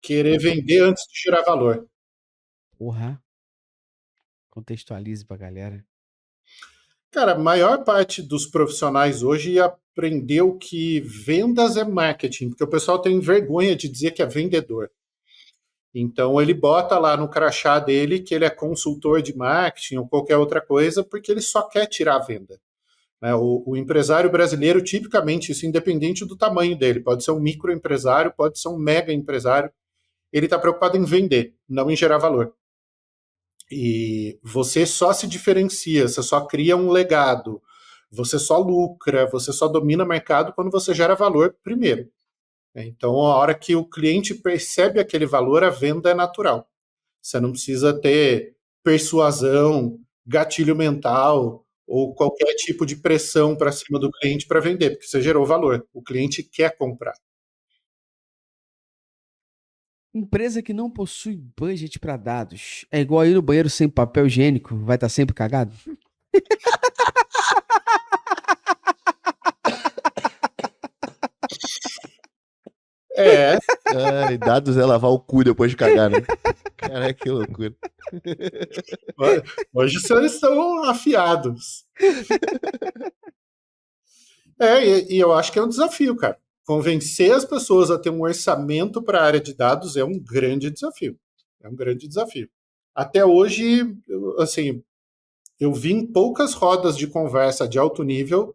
Querer vender antes de gerar valor. Porra. Contextualize pra galera. Cara, a maior parte dos profissionais hoje aprendeu que vendas é marketing, porque o pessoal tem vergonha de dizer que é vendedor. Então ele bota lá no crachá dele que ele é consultor de marketing ou qualquer outra coisa, porque ele só quer tirar a venda. Né? O empresário brasileiro, tipicamente, isso independente do tamanho dele, pode ser um microempresário, pode ser um mega empresário, ele está preocupado em vender, não em gerar valor. E você só se diferencia, você só cria um legado, você só lucra, você só domina o mercado quando você gera valor primeiro. Então, a hora que o cliente percebe aquele valor, a venda é natural. Você não precisa ter persuasão, gatilho mental ou qualquer tipo de pressão para cima do cliente para vender, porque você gerou valor. O cliente quer comprar. Empresa que não possui budget para dados. É igual ir no banheiro sem papel higiênico, vai estar sempre cagado? É, ai, dados é lavar o cu depois de cagar, né? Caraca, que loucura. hoje vocês estão afiados. E eu acho que é um desafio, cara. Convencer as pessoas a ter um orçamento para a área de dados é um grande desafio. É um grande desafio. Até hoje, assim, eu vi em poucas rodas de conversa de alto nível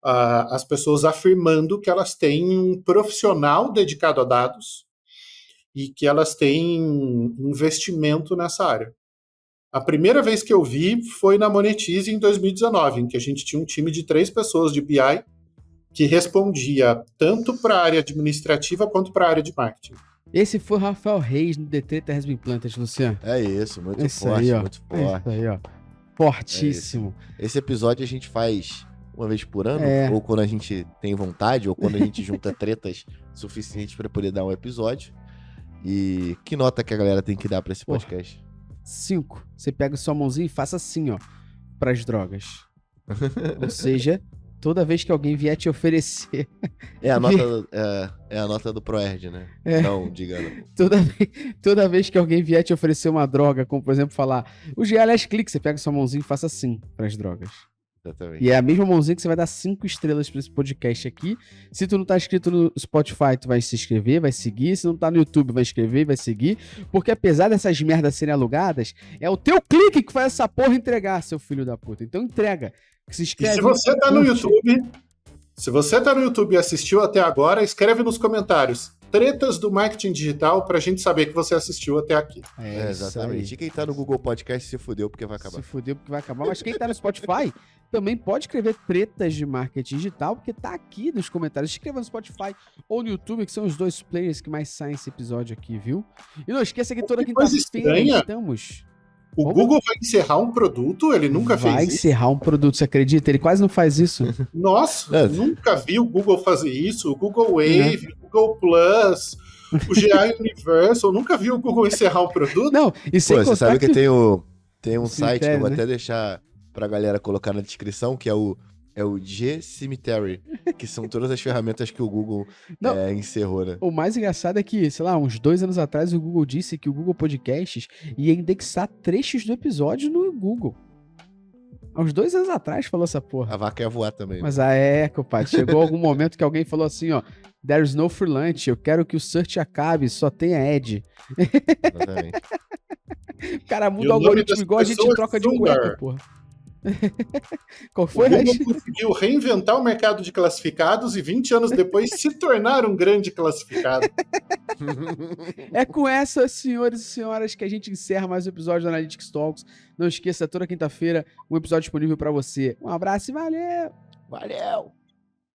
as pessoas afirmando que elas têm um profissional dedicado a dados e que elas têm investimento nessa área. A primeira vez que eu vi foi na Monetize em 2019, em que a gente tinha um time de 3 pessoas de BI que respondia tanto para a área administrativa quanto para a área de marketing. Esse foi o Rafael Reis no The Treta Has Been Planted, Luciano. É isso, muito Isso forte, aí, ó. muito forte. Isso aí, ó. Fortíssimo. Esse episódio a gente faz uma vez por ano, É. ou quando a gente tem vontade, ou quando a gente junta tretas suficientes para poder dar um episódio. E que nota que a galera tem que dar para esse podcast? 5. Você pega sua mãozinha e faça assim, ó, pras drogas. Ou seja, toda vez que alguém vier te oferecer. É a nota do ProErd, né? É. Não, diga não. Toda vez que alguém vier te oferecer uma droga, como por exemplo falar, o GLS Click, você pega sua mãozinha e faça assim pras drogas. Exatamente. E é a mesma mãozinha que você vai dar 5 estrelas pra esse podcast aqui. Se tu não tá inscrito no Spotify, tu vai se inscrever, vai seguir. Se não tá no YouTube, vai inscrever, vai seguir. Porque apesar dessas merdas serem alugadas, é o teu clique que faz essa porra entregar, seu filho da puta. Então entrega. Se inscreve. E se você tá no curte. YouTube, se você tá no YouTube e assistiu até agora, escreve nos comentários. Tretas do Marketing Digital pra gente saber que você assistiu até aqui. É, exatamente. E quem tá no Google Podcast se fudeu porque vai acabar. Se fudeu porque vai acabar. Mas quem tá no Spotify também pode escrever tretas de marketing digital, porque tá aqui nos comentários. Escreva no Spotify ou no YouTube, que são os dois players que mais saem esse episódio aqui, viu? E não esqueça que toda coisa quinta-feira estranha. estamos... O Como? Google vai encerrar um produto? Ele nunca Vai fez isso? encerrar um produto, você acredita? Ele quase não faz isso. Nossa, É. nunca vi o Google fazer isso. O Google Wave, o Google Plus, o GI Universal. Nunca vi o Google encerrar um produto. Não, e sem Pô, você contar sabe que tem um o site que eu cemitério, vou né? até deixar pra galera colocar na descrição, que é o G-Cemetery, que são todas as ferramentas que o Google Não. encerrou, né? O mais engraçado é que, sei lá, uns 2 anos atrás o Google disse que o Google Podcasts ia indexar trechos do episódio no Google. Há uns 2 anos atrás falou essa porra. A vaca ia voar também. Mas compadre, chegou algum momento que alguém falou assim, ó, there's no free lunch, eu quero que o search acabe, só tenha ad. Exatamente. O cara E muda o o nome algoritmo das igual a gente pessoas troca de Sugar. cueca, porra. Qual O foi, Google Regi? conseguiu reinventar o mercado de classificados e 20 anos depois se tornar um grande classificado. É com essas, senhores e senhoras, que a gente encerra mais um episódio do Analytics Talks. Não esqueça, toda quinta-feira, um episódio disponível pra você. Um abraço e valeu! Valeu!